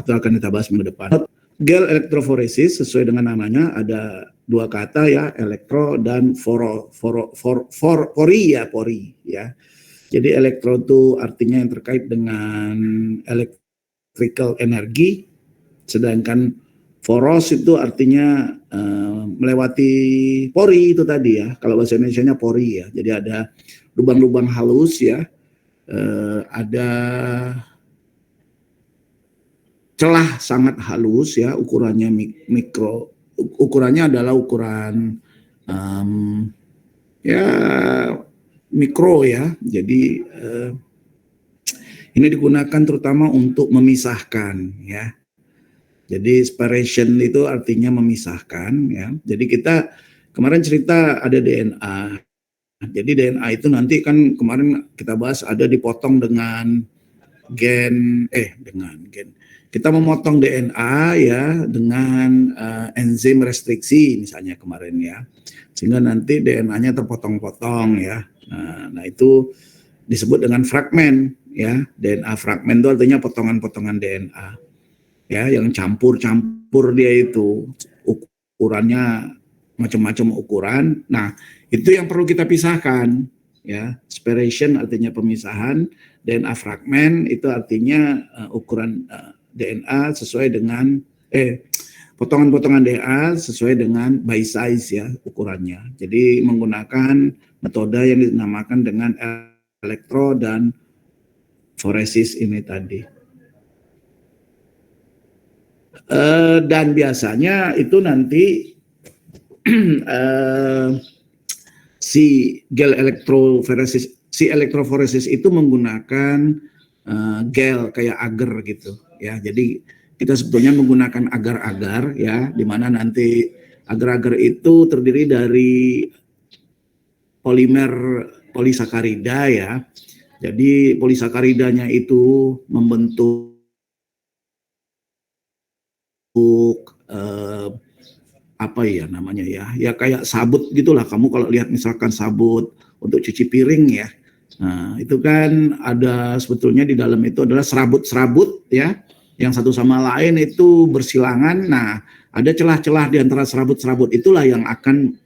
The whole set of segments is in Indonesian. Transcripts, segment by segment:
itu akan kita bahas minggu depan. Gel elektroforesis sesuai dengan namanya ada dua kata ya, elektro dan pori ya. Jadi elektro itu artinya yang terkait dengan electrical energy, sedangkan foros itu artinya melewati pori itu tadi ya. Kalau bahasa Indonesianya pori ya. Jadi ada lubang-lubang halus ya, ada celah sangat halus ya, ukurannya mikro, ukurannya adalah ukuran ya mikro ya. Jadi ini digunakan terutama untuk memisahkan ya. Jadi separation itu artinya memisahkan ya. Jadi kita kemarin cerita ada DNA. Jadi DNA itu nanti kan kemarin kita bahas ada dipotong dengan gen. Kita memotong DNA ya dengan enzim restriksi misalnya kemarin ya, sehingga nanti DNA-nya terpotong-potong ya. Nah itu disebut dengan fragmen ya. DNA fragmen itu artinya potongan-potongan DNA ya, yang campur-campur dia itu ukurannya macam-macam ukuran. Nah itu yang perlu kita pisahkan ya. Separation artinya pemisahan, DNA fragmen itu artinya ukuran DNA sesuai dengan potongan-potongan DNA sesuai dengan by size ya ukurannya. Jadi menggunakan metode yang dinamakan dengan elektro dan foresis ini tadi. Dan biasanya itu nanti si gel elektroforesis itu menggunakan gel kayak agar gitu ya. Jadi kita sebetulnya menggunakan agar-agar ya, di mana nanti agar-agar itu terdiri dari polimer polisakarida ya. Jadi polisakaridanya itu membentuk apa ya namanya ya kayak sabut gitulah. Kamu kalau lihat misalkan sabut untuk cuci piring ya, nah itu kan ada sebetulnya di dalam itu adalah serabut-serabut ya, yang satu sama lain itu bersilangan. Nah ada celah-celah di antara serabut-serabut itulah yang akan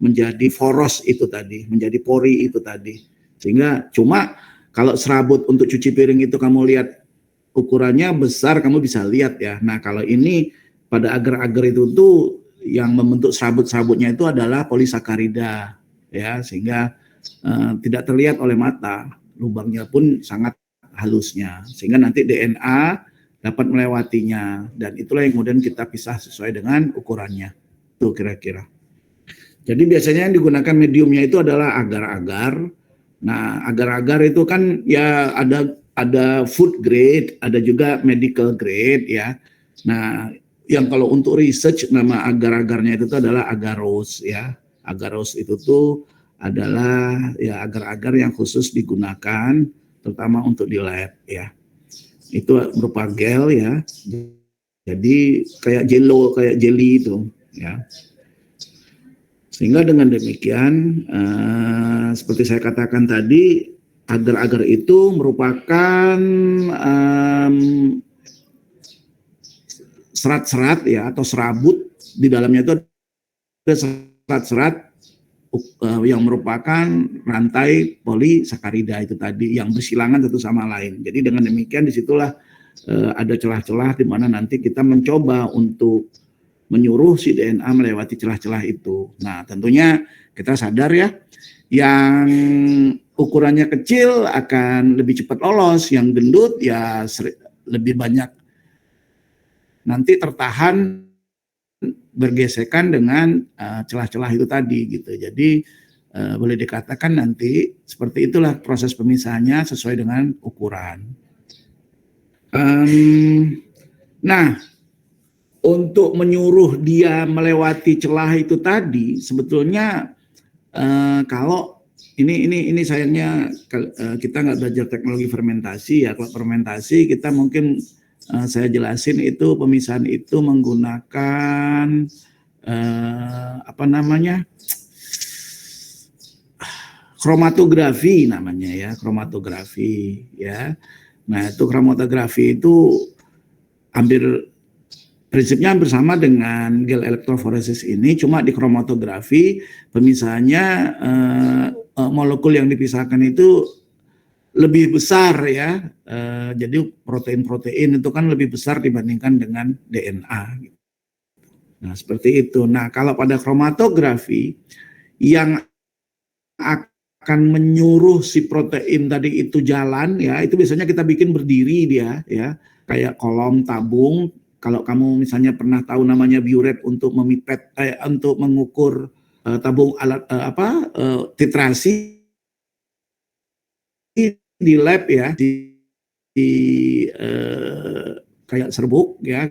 menjadi poros itu tadi, menjadi pori itu tadi. Sehingga cuma kalau serabut untuk cuci piring itu kamu lihat ukurannya besar, kamu bisa lihat ya. Nah kalau ini pada agar-agar itu tuh yang membentuk serabut-serabutnya itu adalah polisakarida ya, sehingga tidak terlihat oleh mata, lubangnya pun sangat halusnya, sehingga nanti DNA dapat melewatinya, dan itulah yang kemudian kita pisah sesuai dengan ukurannya. Itu kira-kira. Jadi biasanya yang digunakan mediumnya itu adalah agar-agar. Nah agar-agar itu kan ya ada food grade, ada juga medical grade ya. Nah yang kalau untuk research nama agar-agarnya itu adalah agarose ya. Agarose itu tuh adalah ya agar-agar yang khusus digunakan terutama untuk di lab ya. Itu berupa gel ya. Jadi kayak jelly itu ya. Sehingga dengan demikian seperti saya katakan tadi, agar-agar itu merupakan serat-serat ya atau serabut. Di dalamnya itu ada serat-serat yang merupakan rantai polisakarida itu tadi yang bersilangan satu sama lain. Jadi dengan demikian disitulah ada celah-celah di mana nanti kita mencoba untuk menyuruh si DNA melewati celah-celah itu. Nah tentunya kita sadar ya, yang ukurannya kecil akan lebih cepat lolos, yang gendut ya lebih banyak nanti tertahan bergesekan dengan celah-celah itu tadi gitu. Jadi boleh dikatakan nanti seperti itulah proses pemisahannya sesuai dengan ukuran. Nah, untuk menyuruh dia melewati celah itu tadi sebetulnya kalau ini sayangnya kita nggak belajar teknologi fermentasi ya. Kalau fermentasi kita mungkin saya jelasin itu pemisahan itu menggunakan kromatografi namanya ya, kromatografi ya. Nah itu kromatografi itu hampir prinsipnya hampir sama dengan gel elektroforesis ini, cuma di kromatografi pemisahannya molekul yang dipisahkan itu lebih besar ya. Jadi protein-protein itu kan lebih besar dibandingkan dengan DNA. Nah, seperti itu. Nah, kalau pada kromatografi yang akan menyuruh si protein tadi itu jalan ya, itu biasanya kita bikin berdiri dia ya, kayak kolom tabung. Kalau kamu misalnya pernah tahu namanya biuret untuk memipet untuk mengukur tabung alat titrasi di lab ya, di kayak serbuk ya,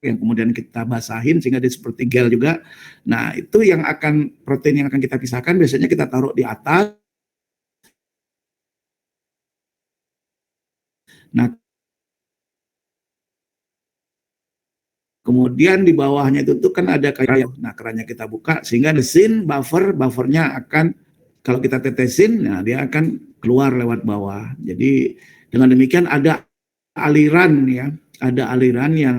yang kemudian kita basahin sehingga dia seperti gel juga. Nah, itu yang akan protein yang akan kita pisahkan biasanya kita taruh di atas. Nah, kemudian di bawahnya itu tuh kan ada kayak, nah kerannya kita buka sehingga mesin buffernya akan kalau kita tetesin, nah dia akan keluar lewat bawah. Jadi dengan demikian ada aliran ya, ada aliran yang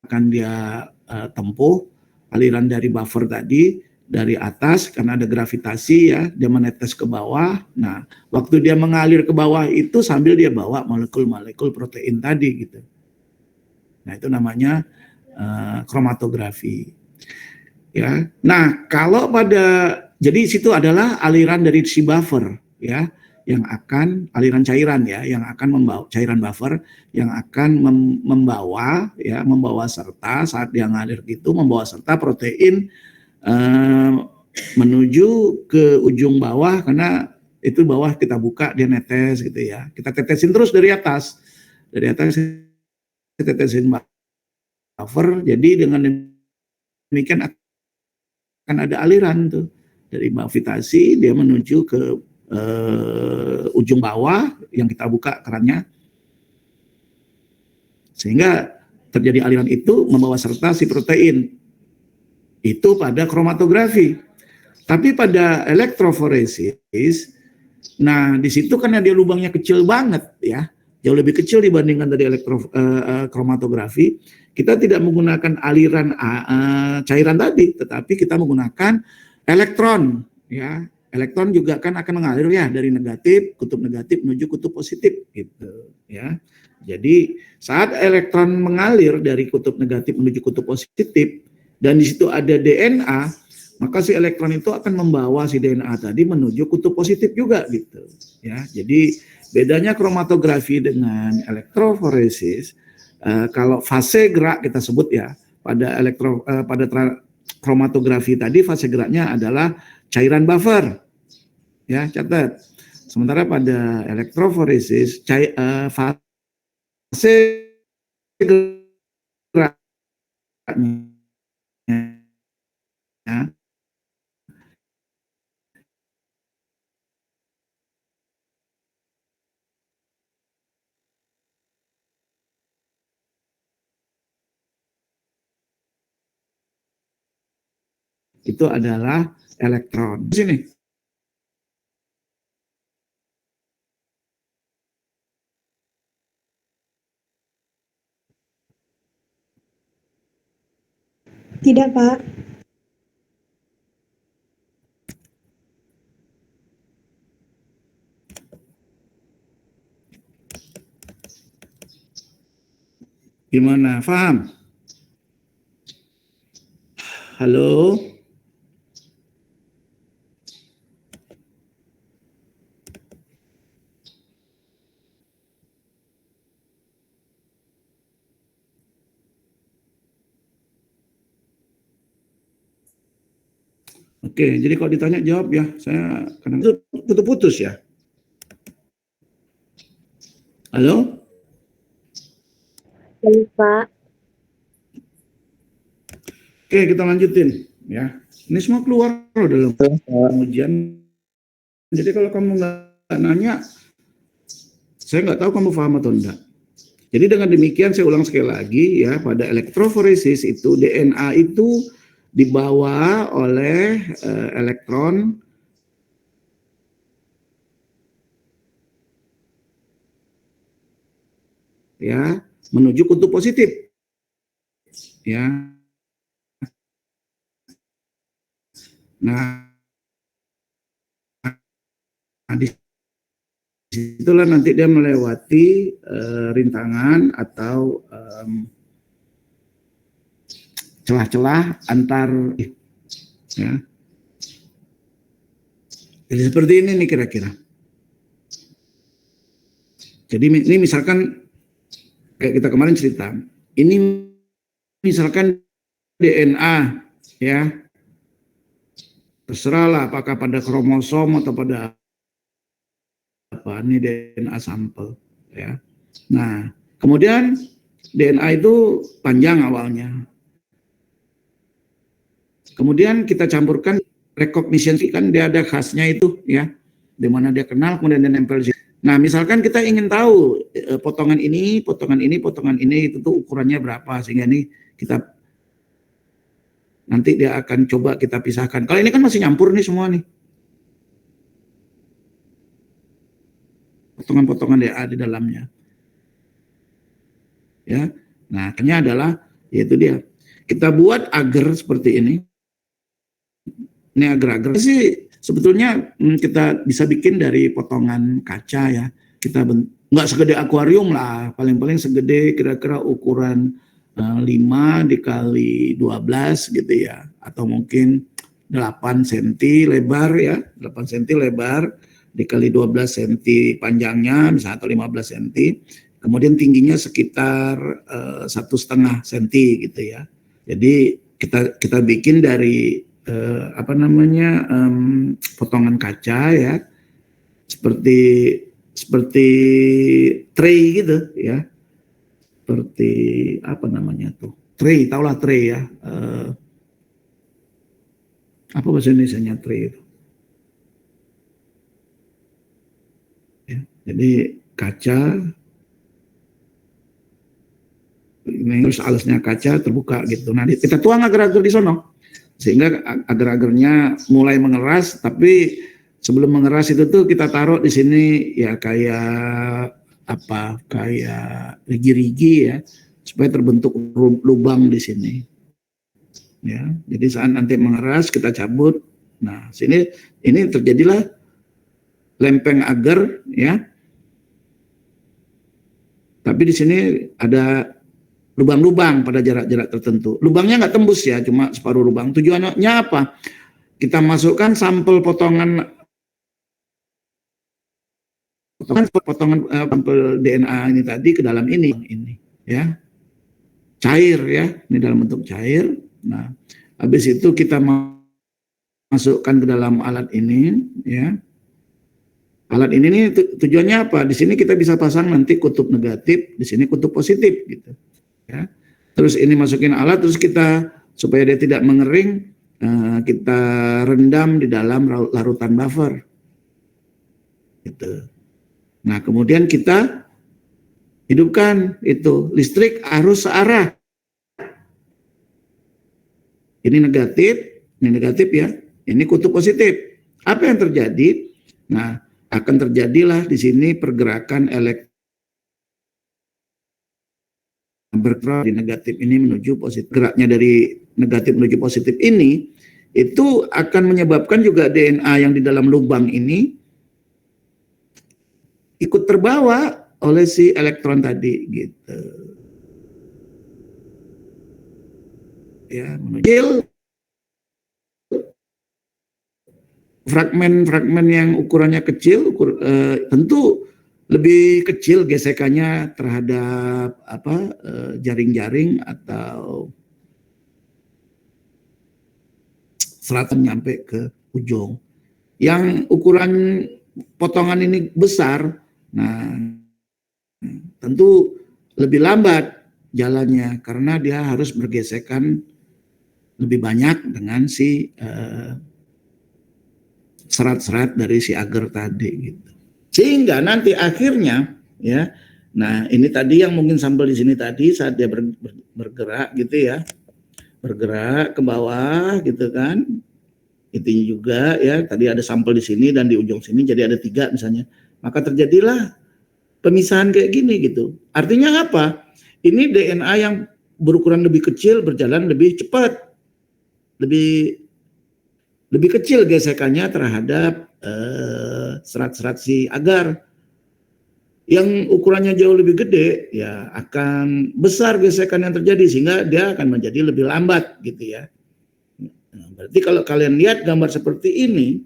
akan dia tempuh, aliran dari buffer tadi dari atas karena ada gravitasi ya, dia menetes ke bawah. Nah, waktu dia mengalir ke bawah itu sambil dia bawa molekul-molekul protein tadi gitu. Nah, itu namanya kromatografi. Ya. Nah, kalau jadi situ adalah aliran dari si buffer ya, yang akan aliran cairan ya, yang akan membawa cairan buffer yang akan membawa serta saat dia ngalir gitu membawa serta protein menuju ke ujung bawah karena itu bawah kita buka dia netes gitu ya. Kita tetesin terus dari atas. Dari atas tetesin buffer. Jadi dengan demikian akan ada aliran tuh dari gravitasi dia menuju ke ujung bawah yang kita buka kerannya sehingga terjadi aliran itu membawa serta si protein itu pada kromatografi. Tapi pada elektroforesis, nah di situ kan dia lubangnya kecil banget ya, jauh lebih kecil dibandingkan dari kromatografi. Kita tidak menggunakan aliran cairan tadi, tetapi kita menggunakan elektron ya. Elektron juga kan akan mengalir ya dari kutub negatif menuju kutub positif gitu ya. Jadi saat elektron mengalir dari kutub negatif menuju kutub positif dan di situ ada DNA, maka si elektron itu akan membawa si DNA tadi menuju kutub positif juga gitu ya. Jadi bedanya kromatografi dengan elektroforesis, kalau fase gerak kita sebut ya pada kromatografi tadi fase geraknya adalah cairan buffer ya, catat. Sementara pada elektroforesis fase geraknya ya, itu adalah elektron. Di sini. Tidak, Pak. Gimana? Paham? Halo? Oke, jadi kalau ditanya jawab ya. Saya kadang putus-putus ya. Halo? Baik, Pak. Oke, kita lanjutin ya. Ini semua keluar loh dalam ujian. Jadi kalau kamu nggak nanya, saya nggak tahu kamu paham atau enggak. Jadi dengan demikian saya ulang sekali lagi ya, pada elektroforesis itu DNA itu dibawa oleh elektron ya menuju kutub positif, ya. Nah, di situlah nanti dia melewati rintangan atau celah-celah antar, ya. Jadi seperti ini nih kira-kira. Jadi ini misalkan kayak kita kemarin cerita, ini misalkan DNA, ya, terserahlah apakah pada kromosom atau pada apa, ini DNA sampel, ya. Nah, kemudian DNA itu panjang awalnya. Kemudian kita campurkan recognition, kan dia ada khasnya itu, ya, di mana dia kenal kemudian dia nempel. Nah, misalkan kita ingin tahu potongan ini, itu tuh ukurannya berapa, sehingga ini kita nanti dia akan coba kita pisahkan. Kalau ini kan masih nyampur nih semua nih, potongan-potongan DNA di dalamnya, ya. Nah, akhirnya adalah yaitu dia. Kita buat agar seperti ini. Ini agar-agar sih sebetulnya kita bisa bikin dari potongan kaca, ya. Kita nggak segede akuarium lah, paling-paling segede kira-kira ukuran 5 dikali 12 gitu, ya, atau mungkin 8 cm lebar, ya, 8 cm lebar dikali 12 cm panjangnya misalnya, atau 15 cm, kemudian tingginya sekitar 1,5 cm gitu, ya. Jadi kita bikin dari potongan kaca, ya, seperti tray gitu, ya, seperti apa namanya tuh, tray, taulah tray, ya, apa bahasa Indonesianya tray itu, ya. Jadi kaca ini terus alasnya kaca terbuka gitu. Nah, kita tuang agar-agar di sono sehingga agar-agarnya mulai mengeras, tapi sebelum mengeras itu tuh kita taruh di sini, ya, kayak rigi-rigi, ya, supaya terbentuk lubang di sini, ya. Jadi saat nanti mengeras kita cabut. Nah, ini terjadilah lempeng agar, ya. Tapi di sini ada lubang-lubang pada jarak-jarak tertentu. Lubangnya nggak tembus, ya, cuma separuh lubang. Tujuannya apa? Kita masukkan sampel potongan sampel DNA ini tadi ke dalam ini, ya, cair, ya, ini dalam bentuk cair. Nah, habis itu kita masukkan ke dalam alat ini, ya. Alat ini nih tujuannya apa? Di sini kita bisa pasang nanti kutub negatif, di sini kutub positif, gitu. Ya. Terus ini masukin alat, terus kita supaya dia tidak mengering, kita rendam di dalam larutan buffer, gitu. Nah, kemudian kita hidupkan itu listrik arus searah. Ini negatif, ya. Ini kutub positif. Apa yang terjadi? Nah, akan terjadilah di sini pergerakan elektron bergerak di negatif ini menuju positif. Geraknya dari negatif menuju positif ini itu akan menyebabkan juga DNA yang di dalam lubang ini ikut terbawa oleh si elektron tadi, gitu. Ya, menuju fragmen-fragmen yang ukurannya kecil, tentu lebih kecil gesekannya terhadap jaring-jaring atau selatan nyampe ke ujung. Yang ukuran potongan ini besar, nah tentu lebih lambat jalannya karena dia harus bergesekan lebih banyak dengan si serat-serat dari si agar tadi, gitu. Sehingga nanti akhirnya, ya, nah ini tadi yang mungkin sampel di sini tadi saat dia bergerak gitu, ya, bergerak ke bawah gitu kan, intinya juga, ya, tadi ada sampel di sini dan di ujung sini jadi ada 3 misalnya, maka terjadilah pemisahan kayak gini gitu. Artinya apa? Ini DNA yang berukuran lebih kecil berjalan lebih cepat, lebih lebih kecil gesekannya terhadap serat-serat si agar. Yang ukurannya jauh lebih gede, ya akan besar gesekan yang terjadi sehingga dia akan menjadi lebih lambat gitu ya. Nah, berarti kalau kalian lihat gambar seperti ini,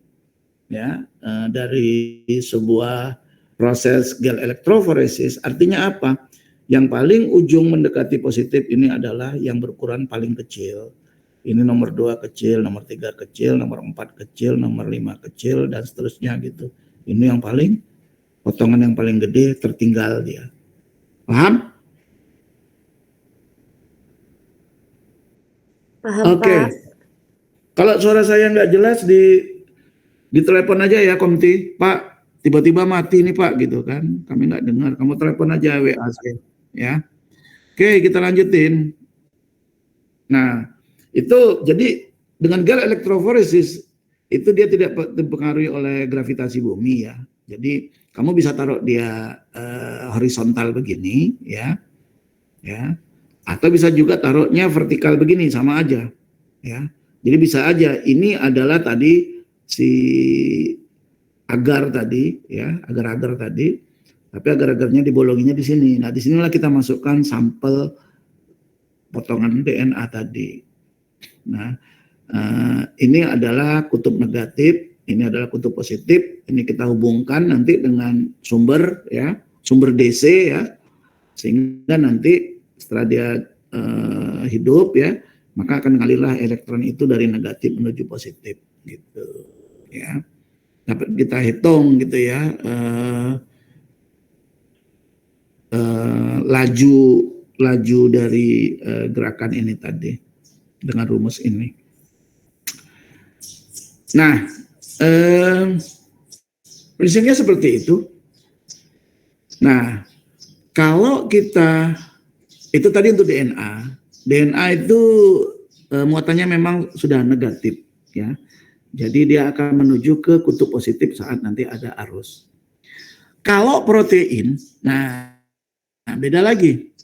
ya dari sebuah proses gel elektroforesis, artinya apa? Yang paling ujung mendekati positif ini adalah yang berukuran paling kecil. Ini nomor 2 kecil, nomor 3 kecil, nomor 4 kecil, nomor 5 kecil, dan seterusnya gitu. Ini yang paling, potongan yang paling gede tertinggal dia. Paham? Paham, Oke. Pak. Kalau suara saya nggak jelas di telepon aja ya Komti. Pak, tiba-tiba mati nih Pak gitu kan. Kami nggak dengar. Kamu telepon aja WA saya. Ya. Oke, kita lanjutin. Nah, itu jadi dengan gel elektroforesis itu dia tidak dipengaruhi oleh gravitasi bumi ya. Jadi kamu bisa taruh dia horizontal begini ya, ya. Atau bisa juga taruhnya vertikal begini sama aja, ya. Jadi bisa aja ini adalah tadi si agar tadi, ya, agar-agar tadi, tapi agar-agarnya dibolonginya di sini. Nah, di sinilah kita masukkan sampel potongan DNA tadi. Nah, ini adalah kutub negatif, ini adalah kutub positif. Ini kita hubungkan nanti dengan sumber ya, sumber DC ya, sehingga nanti setelah dia hidup ya, maka akan mengalirlah elektron itu dari negatif menuju positif gitu ya. Dapat kita hitung gitu ya laju dari gerakan ini tadi dengan rumus ini. Nah, prinsipnya seperti itu. Nah, kalau kita itu tadi untuk DNA. DNA itu muatannya memang sudah negatif ya. Jadi dia akan menuju ke kutub positif saat nanti ada arus. Kalau protein, nah beda lagi.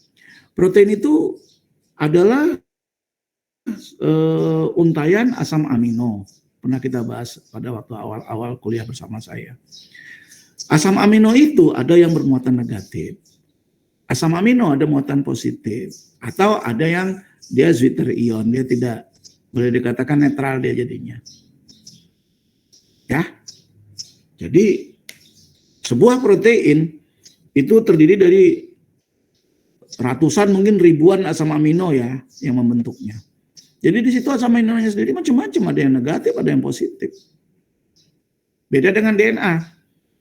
Protein itu adalah untayan asam amino. Pernah kita bahas pada waktu awal-awal kuliah bersama saya. Asam amino itu ada yang bermuatan negatif. Asam amino ada muatan positif. Atau ada yang dia zwitter ion. Dia tidak, boleh dikatakan netral dia jadinya. Ya. Jadi sebuah protein itu terdiri dari ratusan mungkin ribuan asam amino ya yang membentuknya. Jadi di situ asam aminonya sendiri macam-macam, ada yang negatif, ada yang positif. Beda dengan DNA.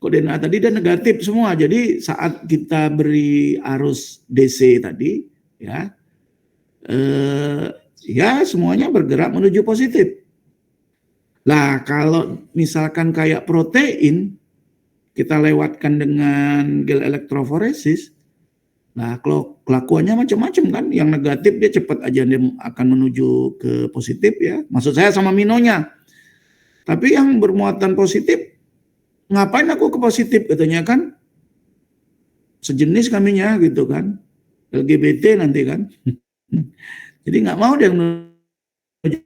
Kok DNA tadi dia negatif semua. Jadi saat kita beri arus DC tadi ya ya semuanya bergerak menuju positif. Lah kalau misalkan kayak protein kita lewatkan dengan gel elektroforesis, nah kelakuannya macam-macam kan. Yang negatif dia cepat aja dia akan menuju ke positif ya. Maksud saya sama aminonya. Tapi yang bermuatan positif, ngapain aku ke positif katanya kan? Sejenis kaminya gitu kan. LGBT nanti kan. Jadi nggak mau dia menuju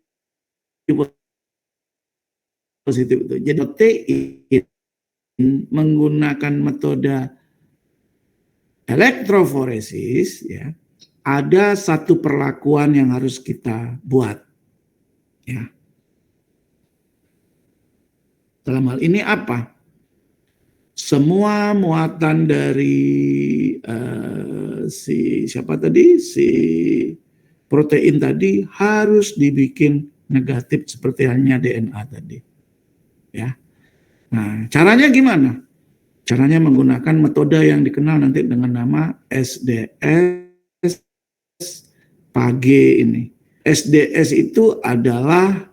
positif itu. Jadi protein menggunakan metode elektroforesis ya, ada satu perlakuan yang harus kita buat ya. Dalam hal ini apa? Semua muatan dari siapa tadi si protein tadi harus dibikin negatif seperti halnya DNA tadi ya. Nah, caranya gimana? Caranya menggunakan metode yang dikenal nanti dengan nama SDS PAGE ini. SDS itu adalah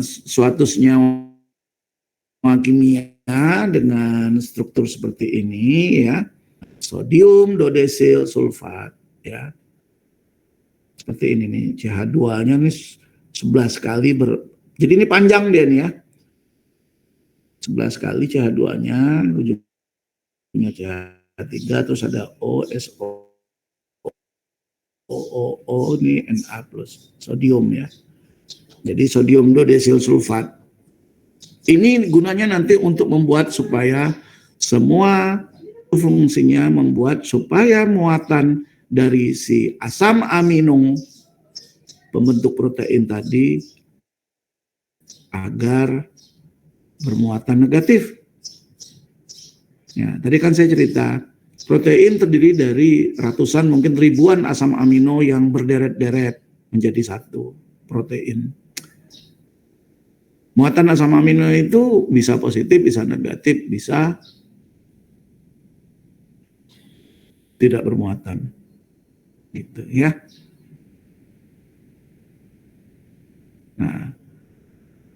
suatu senyawa kimia dengan struktur seperti ini ya. Sodium dodesil sulfat ya. Seperti ini nih, CH2-nya nih 11 kali jadi ini panjang dia nih ya. 11 kali CH2-nya punya CH3, terus ada OSO, OOO ini Na plus, sodium ya. Jadi sodium dodesil sulfat. Ini gunanya nanti untuk membuat supaya semua fungsinya membuat supaya muatan dari si asam amino pembentuk protein tadi agar bermuatan negatif. Ya, tadi kan saya cerita, protein terdiri dari ratusan mungkin ribuan asam amino yang berderet-deret menjadi satu protein. Muatan asam amino itu bisa positif, bisa negatif, bisa tidak bermuatan. Gitu ya. Nah,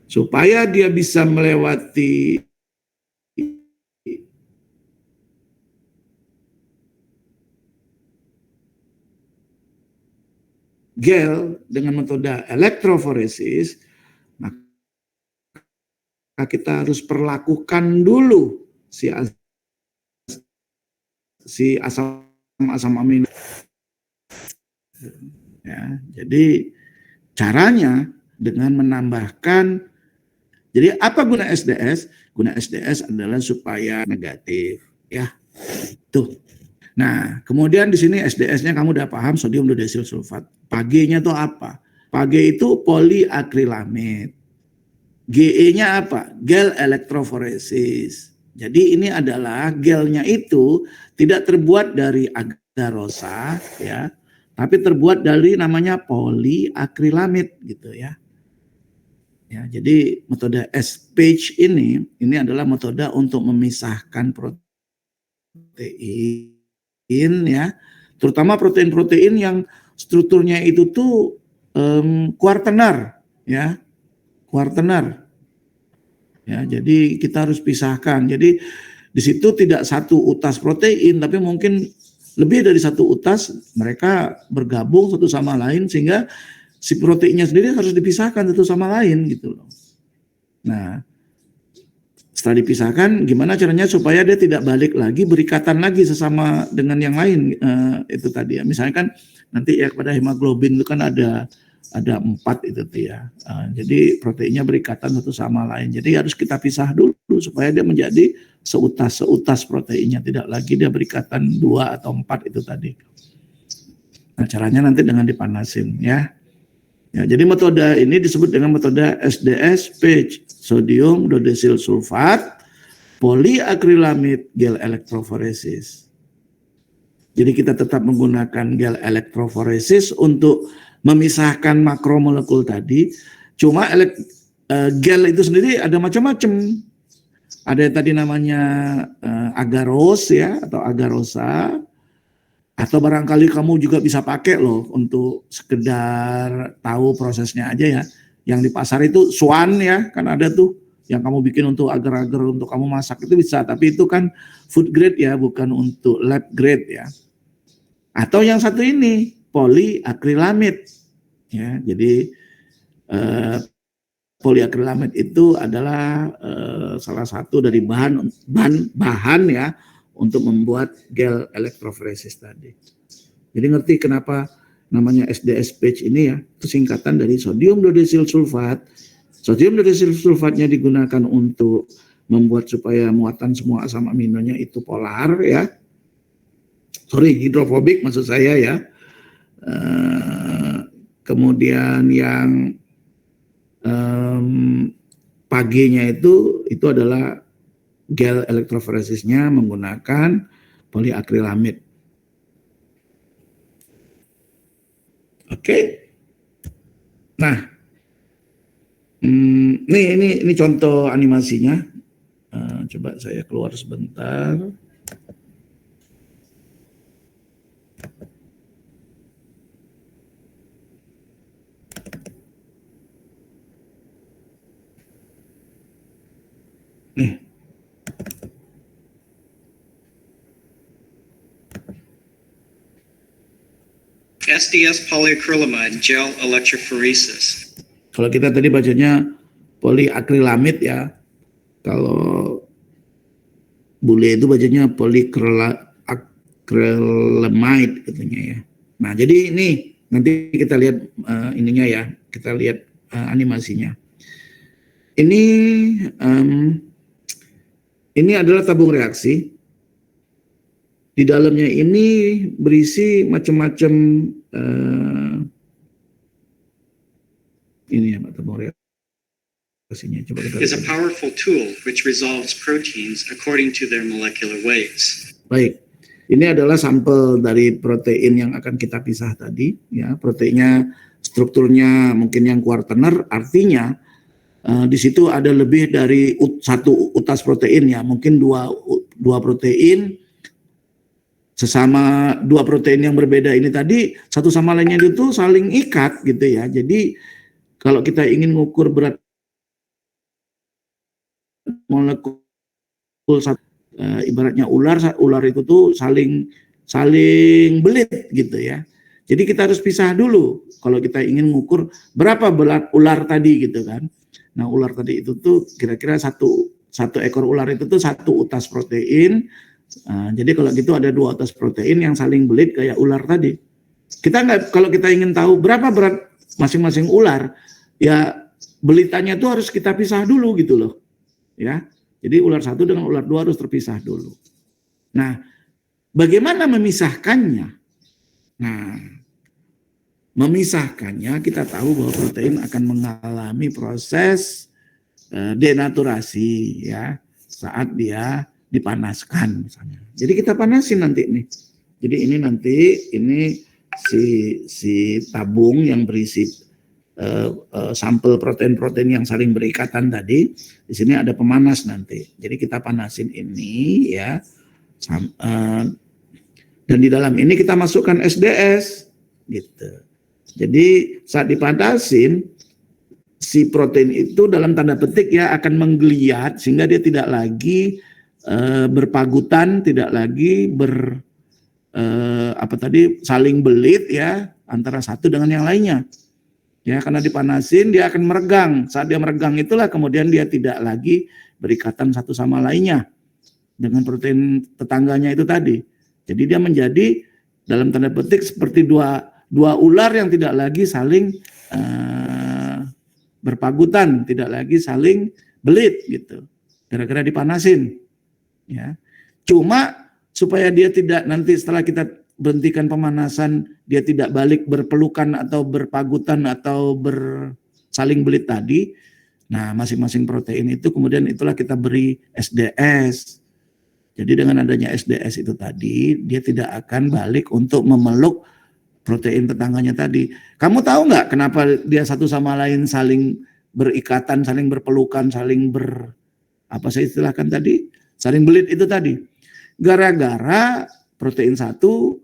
supaya dia bisa melewati gel dengan metode elektroforesis, maka kita harus perlakukan dulu si asam amino. Ya, jadi caranya dengan menambahkan. Jadi apa guna SDS? Guna SDS adalah supaya negatif, ya. Tuh. Nah, kemudian di sini SDS-nya kamu udah paham, sodium dodesil sulfat. Pag-nya itu apa? Pag itu poliakrilamid. GE-nya apa? Gel elektroforesis. Jadi ini adalah gelnya itu tidak terbuat dari agarosa, ya, tapi terbuat dari namanya poliakrilamid, gitu ya. Ya, jadi metode SPAGE ini adalah metode untuk memisahkan protein ya, terutama protein-protein yang strukturnya itu tuh kuartenar ya, kuartenar. Ya, jadi kita harus pisahkan. Jadi di situ tidak satu utas protein, tapi mungkin lebih dari satu utas, mereka bergabung satu sama lain sehingga si proteinnya sendiri harus dipisahkan satu sama lain gitu loh. Nah, setelah dipisahkan, gimana caranya supaya dia tidak balik lagi, berikatan lagi sesama dengan yang lain, itu tadi ya. Misalnya kan nanti ya pada hemoglobin itu kan ada 4 itu tuh ya. Jadi proteinnya berikatan satu sama lain. Jadi harus kita pisah dulu supaya dia menjadi seutas proteinnya, tidak lagi dia berikatan 2 atau 4 itu tadi. Nah, caranya nanti dengan dipanasin ya. Ya, jadi metode ini disebut dengan metode SDS PAGE, sodium dodesil sulfat, poliakrilamid gel elektroforesis. Jadi kita tetap menggunakan gel elektroforesis untuk memisahkan makromolekul tadi. Cuma gel itu sendiri ada macam-macam. Ada yang tadi namanya agaros ya atau agarosa. Atau barangkali kamu juga bisa pakai loh untuk sekedar tahu prosesnya aja ya. Yang di pasar itu swan ya, kan ada tuh yang kamu bikin untuk agar-agar untuk kamu masak itu bisa. Tapi itu kan food grade ya, bukan untuk lab grade ya. Atau yang satu ini, poliakrilamid. Ya, jadi poliakrilamid itu adalah salah satu dari bahan ya untuk membuat gel elektroforesis tadi. Jadi ngerti kenapa namanya SDS PAGE ini ya, itu singkatan dari sodium dodesil sulfat. Sodium dodesil sulfatnya digunakan untuk membuat supaya muatan semua asam aminonya itu polar ya. Hidrofobik maksud saya ya. Kemudian yang pag-nya itu adalah gel elektroforesisnya menggunakan poliakrilamid. Oke. Nah, ini contoh animasinya. Coba saya keluar sebentar. Nih. SDS polyacrylamide gel electrophoresis. Kalau kita tadi bacanya poliakrilamid ya. Kalau bule itu bacanya polyacrylamide katanya ya. Nah, jadi ini nanti kita lihat ininya ya, kita lihat animasinya. Ini adalah tabung reaksi. Di dalamnya ini berisi macam-macam ini ya tabung reaksinya. Coba kita is a lihat. powerful tool which resolves proteins according to their molecular weights. Baik, ini adalah sampel dari protein yang akan kita pisah tadi. Ya, proteinnya strukturnya mungkin yang kuartener, artinya di situ ada lebih dari satu utas protein ya, mungkin dua protein. Sesama dua protein yang berbeda ini tadi satu sama lainnya itu saling ikat gitu ya. Jadi kalau kita ingin mengukur berat molekul ibaratnya ular itu tuh saling belit gitu ya. Jadi kita harus pisah dulu kalau kita ingin mengukur berapa berat ular tadi gitu kan. Nah, ular tadi itu tuh kira-kira satu ekor ular itu tuh satu utas protein. Jadi kalau gitu ada dua utas protein yang saling belit kayak ular tadi. Kalau kita ingin tahu berapa berat masing-masing ular, ya belitannya itu harus kita pisah dulu gitu loh. Ya. Jadi ular satu dengan ular dua harus terpisah dulu. Nah, bagaimana memisahkannya? Nah, memisahkannya kita tahu bahwa protein akan mengalami proses denaturasi ya saat dia dipanaskan misalnya. Jadi kita panasin nanti nih. Jadi ini nanti si tabung yang berisi sampel protein-protein yang saling berikatan tadi. Di sini ada pemanas nanti. Jadi kita panasin ini ya. Dan di dalam ini kita masukkan SDS gitu. Jadi saat dipanasin si protein itu dalam tanda petik ya akan menggeliat sehingga dia tidak lagi berpagutan, tidak lagi saling belit ya antara satu dengan yang lainnya. Ya, karena dipanasin dia akan meregang. Saat dia meregang itulah kemudian dia tidak lagi berikatan satu sama lainnya dengan protein tetangganya itu tadi. Jadi dia menjadi dalam tanda petik seperti dua ular yang tidak lagi saling berpagutan, tidak lagi saling belit gitu. Gara-gara dipanasin. Ya, cuma supaya dia tidak nanti setelah kita berhentikan pemanasan dia tidak balik berpelukan atau berpagutan atau saling belit tadi. Nah, masing-masing protein itu kemudian itulah kita beri SDS. Jadi dengan adanya SDS itu tadi dia tidak akan balik untuk memeluk protein tetangganya tadi. Kamu tahu nggak kenapa dia satu sama lain saling berikatan, saling berpelukan, saling apa saya istilahkan tadi? Saling belit itu tadi. Gara-gara protein satu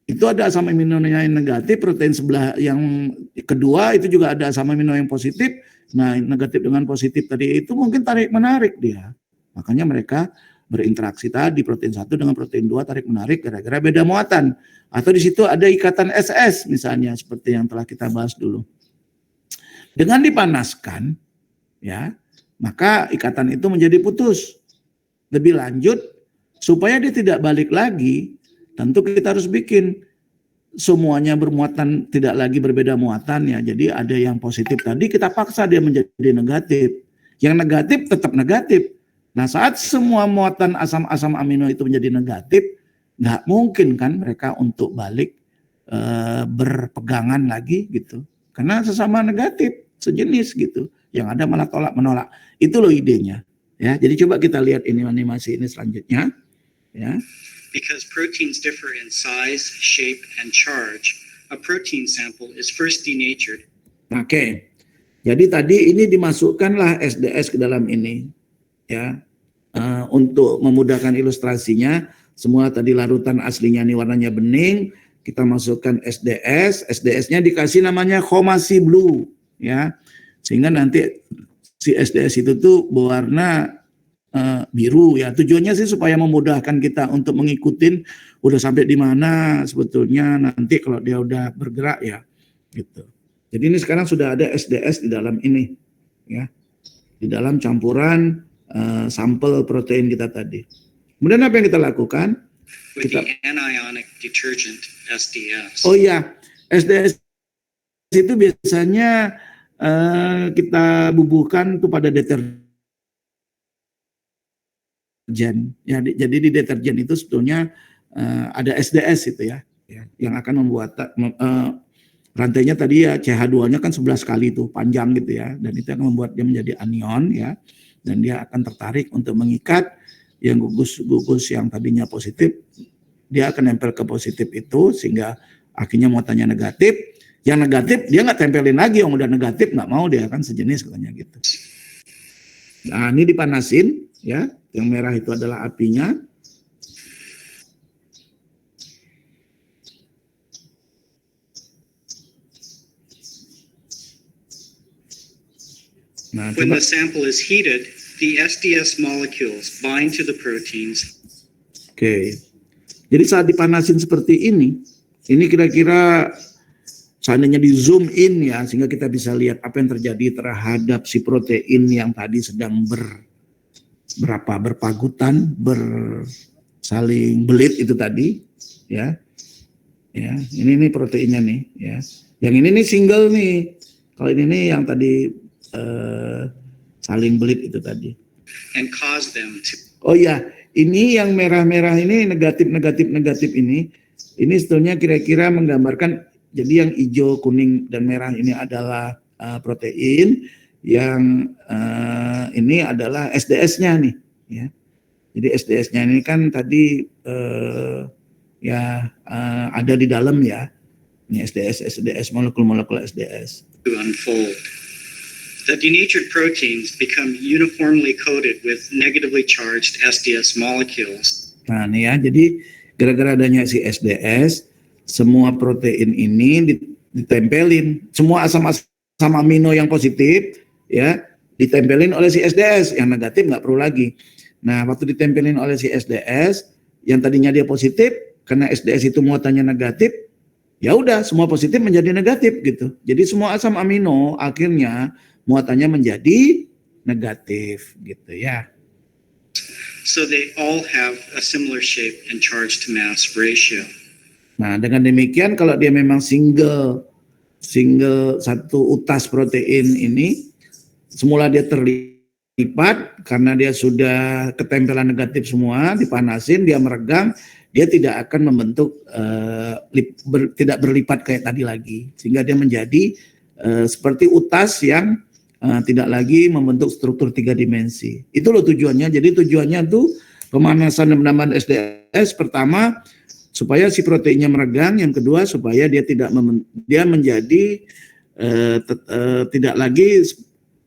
itu ada asam amino yang negatif, protein sebelah yang kedua itu juga ada asam amino yang positif. Nah, negatif dengan positif tadi itu mungkin tarik-menarik dia. Makanya mereka berinteraksi tadi protein satu dengan protein 2 tarik-menarik gara-gara beda muatan. Atau di situ ada ikatan SS misalnya seperti yang telah kita bahas dulu. Dengan dipanaskan ya, maka ikatan itu menjadi putus. Lebih lanjut, supaya dia tidak balik lagi, tentu kita harus bikin semuanya bermuatan, tidak lagi berbeda muatannya. Jadi ada yang positif tadi, kita paksa dia menjadi negatif. Yang negatif tetap negatif. Nah saat semua muatan asam-asam amino itu menjadi negatif, nggak mungkin kan mereka untuk balik berpegangan lagi gitu. Karena sesama negatif, sejenis gitu. Yang ada malah tolak-menolak. Itu loh idenya. Ya, jadi coba kita lihat ini animasi ini selanjutnya, ya. Because proteins differ in size, shape, and charge, a protein sample is first denatured. Oke. Jadi tadi ini dimasukkanlah SDS ke dalam ini, ya. Untuk memudahkan ilustrasinya, semua tadi larutan aslinya ini warnanya bening, kita masukkan SDS, SDS-nya dikasih namanya Chromacy Blue, ya. Sehingga nanti si SDS itu tuh berwarna biru ya. Tujuannya sih supaya memudahkan kita untuk mengikutin udah sampai di mana sebetulnya nanti kalau dia udah bergerak ya gitu. Jadi ini sekarang sudah ada SDS di dalam ini ya. Di dalam campuran sampel protein kita tadi. Kemudian apa yang kita lakukan? With Kita- the anionic detergent SDS, Oh iya, SDS itu biasanya kita bubuhkan tuh pada deterjen. Ya, jadi di deterjen itu sebetulnya ada SDS itu ya, yang akan membuat rantainya tadi ya CH2-nya kan 11 kali tuh panjang gitu ya, dan itu akan membuat dia menjadi anion ya, dan dia akan tertarik untuk mengikat yang gugus yang tadinya positif, dia akan nempel ke positif itu sehingga akhirnya muatannya negatif. Yang negatif dia nggak tempelin lagi, yang udah negatif nggak mau, dia akan sejenis katanya gitu. Nah ini dipanasin ya, yang merah itu adalah apinya. Nah when coba, the sample is heated, the SDS molecules bind to the proteins oke. Jadi saat dipanasin seperti ini kira-kira seandainya di zoom in ya, sehingga kita bisa lihat apa yang terjadi terhadap si protein yang tadi sedang berpagutan, saling belit itu tadi, ya. Ya, ini proteinnya nih, ya. Yang ini nih single nih. Kalau ini nih yang tadi saling belit itu tadi. and cause them to Oh iya, ini yang merah-merah ini negatif ini sebetulnya kira-kira menggambarkan, jadi yang hijau, kuning dan merah ini adalah protein, yang ini adalah SDS-nya nih, ya. Jadi SDS-nya ini kan tadi ada di dalam ya. Ini SDS, molekul-molekul SDS. unfold. The denatured proteins become uniformly coated with negatively charged SDS molecules. Nah, nih ya, jadi gara-gara adanya si SDS, semua protein ini ditempelin, semua asam amino yang positif ya ditempelin oleh si SDS, yang negatif nggak perlu lagi. Nah, waktu ditempelin oleh si SDS, yang tadinya dia positif, karena SDS itu muatannya negatif, ya udah semua positif menjadi negatif gitu. Jadi semua asam amino akhirnya muatannya menjadi negatif gitu ya. So they all have a similar shape and charge to mass ratio. Nah, dengan demikian kalau dia memang single satu utas protein ini, semula dia terlipat karena dia sudah ketempelan negatif semua, dipanasin, dia meregang, dia tidak akan membentuk tidak berlipat kayak tadi lagi, sehingga dia menjadi seperti utas yang tidak lagi membentuk struktur 3 dimensi. Itu loh tujuannya. Jadi tujuannya tuh pemanasan dan penambahan SDS pertama supaya si proteinnya meregang, yang kedua supaya dia dia menjadi tidak lagi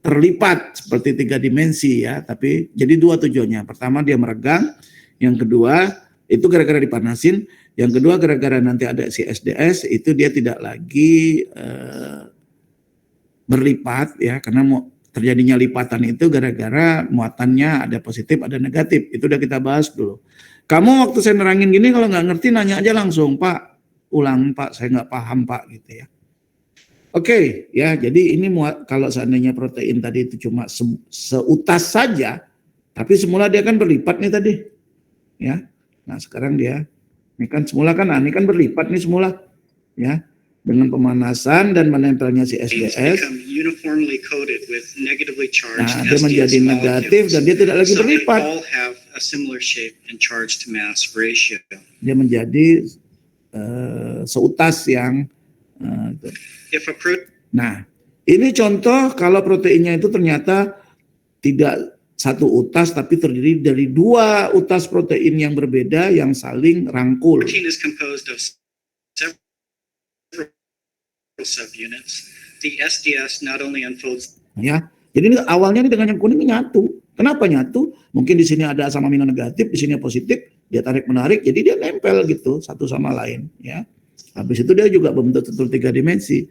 terlipat seperti 3 dimensi ya, tapi jadi 2 tujuannya. Pertama dia meregang, yang kedua itu gara-gara dipanasin, yang kedua gara-gara nanti ada si SDS itu dia tidak lagi berlipat ya, karena terjadinya lipatan itu gara-gara muatannya ada positif ada negatif. Itu udah kita bahas dulu. Kamu waktu saya nerangin gini kalau nggak ngerti nanya aja langsung, Pak, ulang Pak, saya nggak paham Pak gitu ya. Oke, ya, jadi ini kalau seandainya protein tadi itu cuma seutas saja, tapi semula dia kan berlipat nih tadi, ya. Nah sekarang dia, ini kan semula kan, ini kan berlipat nih semula, ya. Dengan pemanasan dan menempelnya si SDS, Become uniformly coated with negatively charged nah dia menjadi SDS negatif molecules. dan dia tidak lagi So they berlipat. all have a similar shape and charge to mass ratio. Dia menjadi seutas yang If a protein nah, ini contoh kalau proteinnya itu ternyata tidak satu utas tapi terdiri dari 2 utas protein yang berbeda yang saling rangkul. is composed of several subunits, the SDS not only unfolds Ya, jadi ini awalnya ini dengan yang kuning ini nyatu. Kenapa nyatu? Mungkin di sini ada asam amino negatif, di sini positif, dia tarik menarik, jadi dia nempel gitu satu sama lain. Ya, habis itu dia juga membentuk struktur 3 dimensi.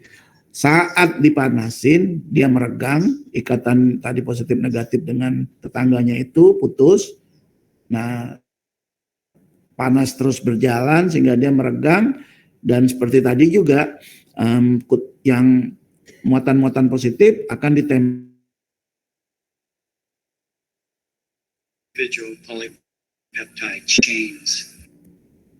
Saat dipanasin, dia meregang, ikatan tadi positif negatif dengan tetangganya itu putus. Nah, panas terus berjalan sehingga dia meregang, dan seperti tadi juga yang muatan-muatan positif akan ditempel individual polypeptide chains.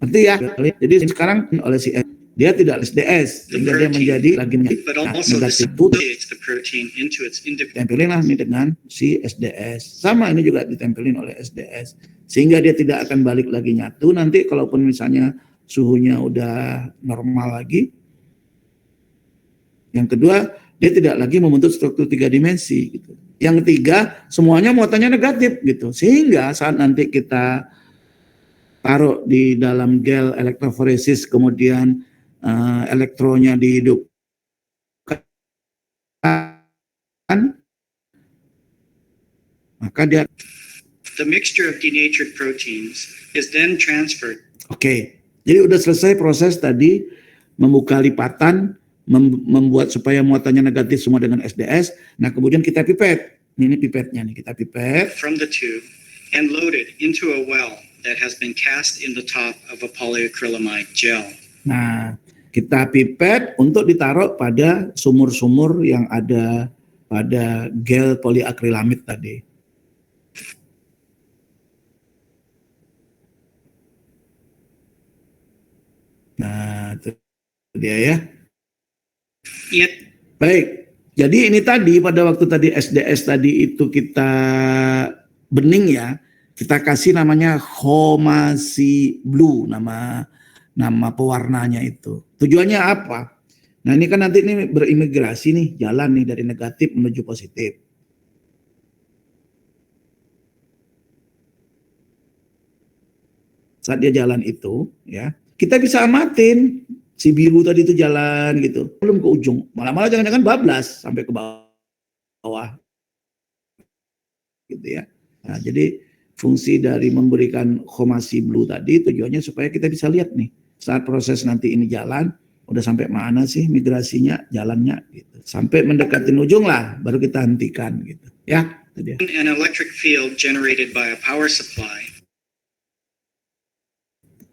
Ngerti ya? Jadi sekarang oleh si dia tidak SDS, The sehingga dia protein, menjadi lagi but nah, also negatif itu dissociates the protein into its individual. ditempelin lah nih dengan si SDS. Sama ini juga ditempelin oleh SDS. Sehingga dia tidak akan balik lagi nyatu. Nanti kalaupun misalnya suhunya udah normal lagi. Yang kedua, dia tidak lagi membentuk struktur 3 dimensi. Gitu. Yang ketiga, semuanya muatannya negatif. Gitu. Sehingga saat nanti kita taruh di dalam gel elektroforesis, kemudian elektronya dihidupkan, maka dia The mixture of denatured proteins is then transferred. Oke. Jadi udah selesai proses tadi membuka lipatan, membuat supaya muatannya negatif semua dengan SDS. Nah, kemudian kita pipet. Ini pipetnya nih, kita pipet from the tube and loaded into a well that has been cast in the top of a polyacrylamide gel. Nah, kita pipet untuk ditaruh pada sumur-sumur yang ada pada gel poliakrilamid tadi. Nah, itu dia ya. Yep. Baik. Jadi ini tadi pada waktu tadi SDS tadi itu kita bening ya, kita kasih namanya Homasi Blue, nama pewarnanya itu. Tujuannya apa? Nah ini kan nanti ini berimigrasi nih, jalan nih dari negatif menuju positif. Saat dia jalan itu, ya kita bisa amatin si biru tadi itu jalan gitu, belum ke ujung, malah jangan-jangan bablas sampai ke bawah, gitu ya. Nah jadi fungsi dari memberikan Homasi Blue tadi tujuannya supaya kita bisa lihat nih saat proses nanti ini jalan udah sampai mana sih migrasinya, jalannya gitu. Sampai mendekati ujung lah baru kita hentikan gitu. Ya, itu dia. An electric field generated by a power supply.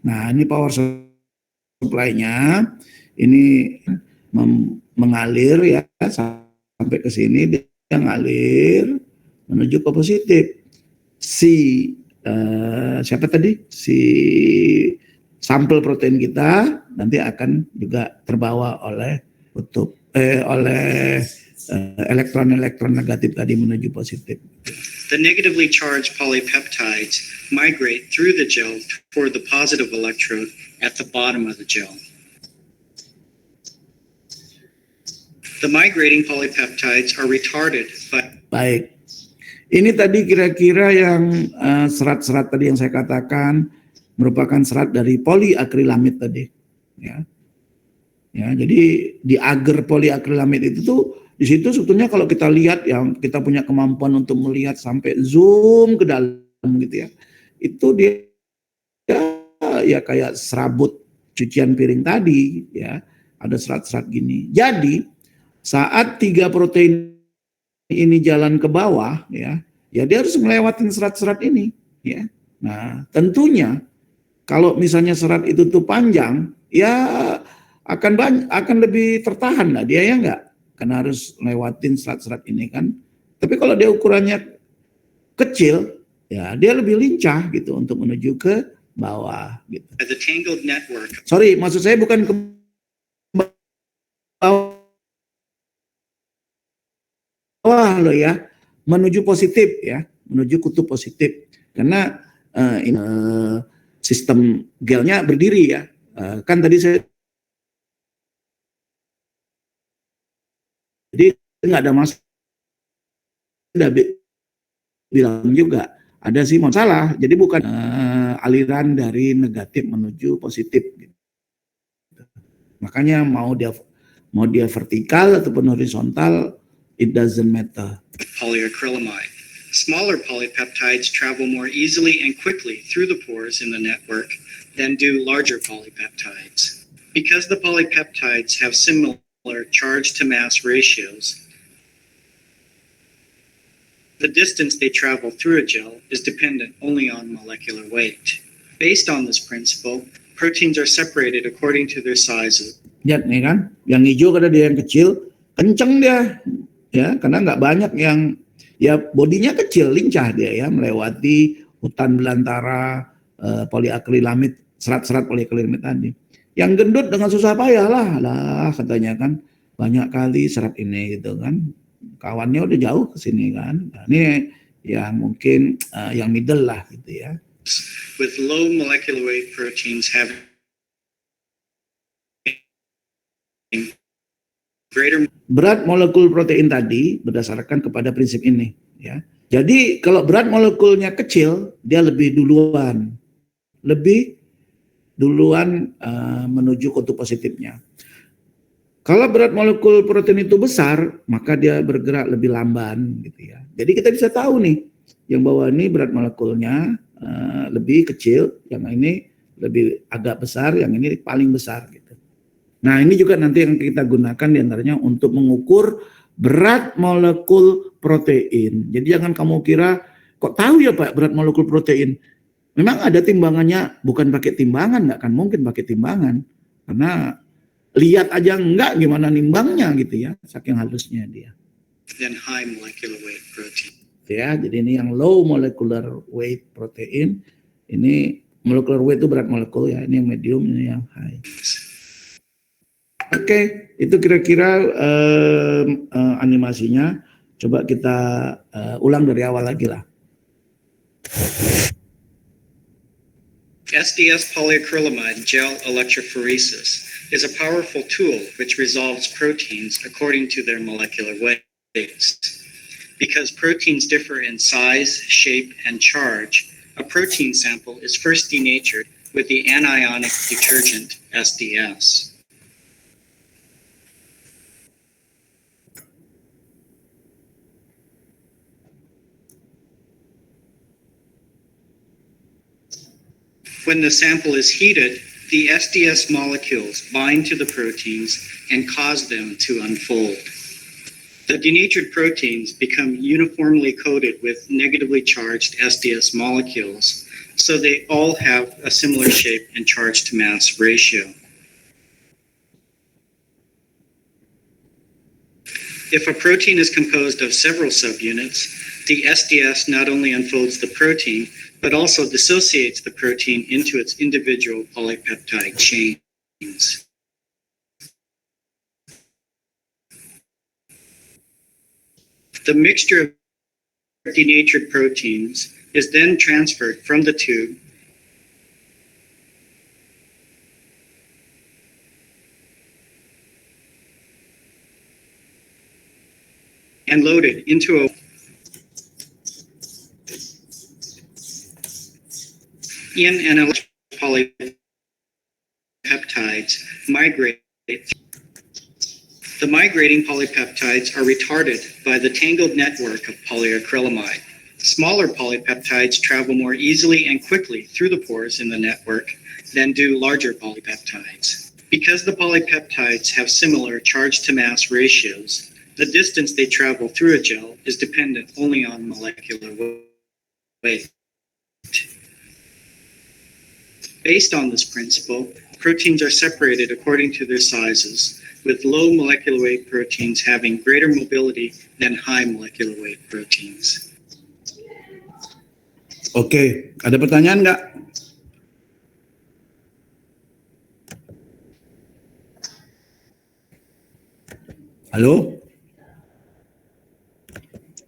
Nah, ini power supply-nya ini mengalir ya sampai ke sini, dia ngalir menuju ke positif. Siapa tadi? Si sampel protein kita nanti akan juga terbawa oleh elektron-elektron negatif tadi menuju positif. The negatively charged polypeptides migrate through the gel toward the positive electrode at the bottom of the gel. The migrating polypeptides are retarded by... Baik. Ini tadi kira-kira yang serat-serat tadi yang saya katakan merupakan serat dari poliakrilamid tadi. Ya, jadi di agar poliakrilamid itu tuh di situ sebetulnya kalau kita lihat yang kita punya kemampuan untuk melihat sampai zoom ke dalam gitu ya, itu dia ya kayak serabut cucian piring tadi ya, ada serat-serat gini. Jadi saat 3 protein ini jalan ke bawah ya dia harus melewati serat-serat ini ya. Nah tentunya kalau misalnya serat itu tuh panjang ya akan lebih tertahan lah dia ya enggak, karena harus lewatin serat-serat ini kan. Tapi kalau dia ukurannya kecil ya dia lebih lincah gitu untuk menuju ke bawah gitu. The tangled network. Sorry, maksud saya bukan ke bawah loh ya, menuju positif ya, menuju kutub positif. Karena sistem gelnya berdiri ya. Kan tadi saya jadi nggak ada masalah. Sudah bilang juga ada sih masalah. Jadi bukan aliran dari negatif menuju positif. Gitu. Makanya mau dia vertikal ataupun horizontal, it doesn't matter. Polyacrylamide. Smaller polypeptides travel more easily and quickly through the pores in the network than do larger polypeptides. Because the polypeptides have similar charge to mass ratios, the distance they travel through a gel is dependent only on molecular weight. Based on this principle, proteins are separated according to their sizes. Lihat nih kan, yang hijau kada dia yang kecil, kenceng dia, ya karena nggak banyak yang ya bodinya kecil, lincah dia ya melewati hutan belantara, poliakrilamid, serat-serat poliakrilamid tadi. Yang gendut dengan susah payah lah katanya kan banyak kali serat ini gitu kan. Kawannya udah jauh ke sini kan. Nah, ini yang mungkin yang middle lah gitu ya. With low molecular weight proteins having greater berat molekul protein tadi berdasarkan kepada prinsip ini ya. Jadi kalau berat molekulnya kecil dia lebih duluan menuju kutub positifnya. Kalau berat molekul protein itu besar, maka dia bergerak lebih lamban gitu ya. Jadi kita bisa tahu nih yang bawah ini berat molekulnya lebih kecil, yang ini lebih agak besar, yang ini paling besar gitu. Nah, ini juga nanti yang kita gunakan diantaranya untuk mengukur berat molekul protein. Jadi jangan kamu kira, kok tahu ya Pak berat molekul protein? Memang ada timbangannya, bukan pakai timbangan, nggak akan mungkin pakai timbangan. Karena lihat aja enggak gimana nimbangnya gitu ya, saking halusnya dia. than high molecular weight protein. Ya, jadi ini yang low molecular weight protein. Ini molecular weight itu berat molekul ya, ini yang medium, ini yang high. Oke, itu kira-kira animasinya. Coba kita ulang dari awal lagi lah. SDS polyacrylamide gel electrophoresis is a powerful tool which resolves proteins according to their molecular weights. Because proteins differ in size, shape, and charge, a protein sample is first denatured with the anionic detergent SDS. When the sample is heated, the SDS molecules bind to the proteins and cause them to unfold. The denatured proteins become uniformly coated with negatively charged SDS molecules, so they all have a similar shape and charge to mass ratio. If a protein is composed of several subunits, the SDS not only unfolds the protein, but also dissociates the protein into its individual polypeptide chains. The mixture of denatured proteins is then transferred from the tube and loaded into a polypeptides migrate. The migrating polypeptides are retarded by the tangled network of polyacrylamide. Smaller polypeptides travel more easily and quickly through the pores in the network than do larger polypeptides. Because the polypeptides have similar charge-to-mass ratios, the distance they travel through a gel is dependent only on molecular weight. Based on this principle, proteins are separated according to their sizes, with low molecular weight proteins having greater mobility than high molecular weight proteins. Oke, ada pertanyaan nggak? Halo?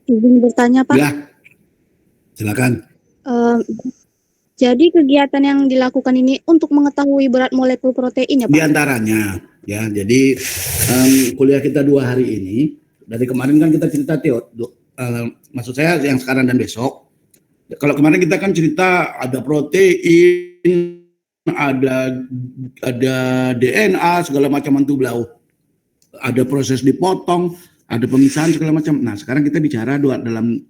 Izin bertanya, Pak. Ya, silakan. Jadi kegiatan yang dilakukan ini untuk mengetahui berat molekul protein ya, Pak? Di antaranya, ya. Jadi kuliah kita 2 hari ini. Dari kemarin kan kita cerita maksud saya yang sekarang dan besok. Kalau kemarin kita kan cerita ada protein, ada DNA segala macam antu blau. Ada proses dipotong, ada pemisahan segala macam. Nah, sekarang kita bicara dalam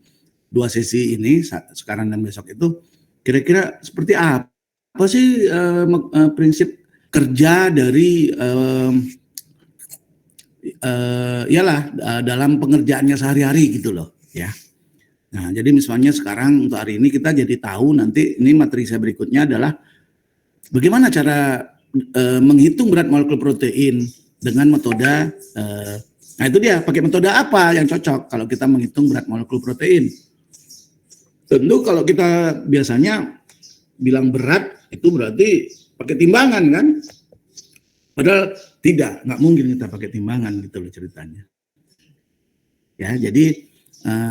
2 sesi ini sekarang dan besok itu kira-kira seperti apa sih prinsip kerja dari dalam pengerjaannya sehari-hari gitu loh ya. Nah, jadi misalnya sekarang untuk hari ini kita jadi tahu, nanti ini materi saya berikutnya adalah bagaimana cara menghitung berat molekul protein dengan metode nah itu dia, pakai metode apa yang cocok kalau kita menghitung berat molekul protein. Tentu kalau kita biasanya bilang berat itu berarti pakai timbangan kan? Padahal tidak, nggak mungkin kita pakai timbangan gitu loh ceritanya. Ya, jadi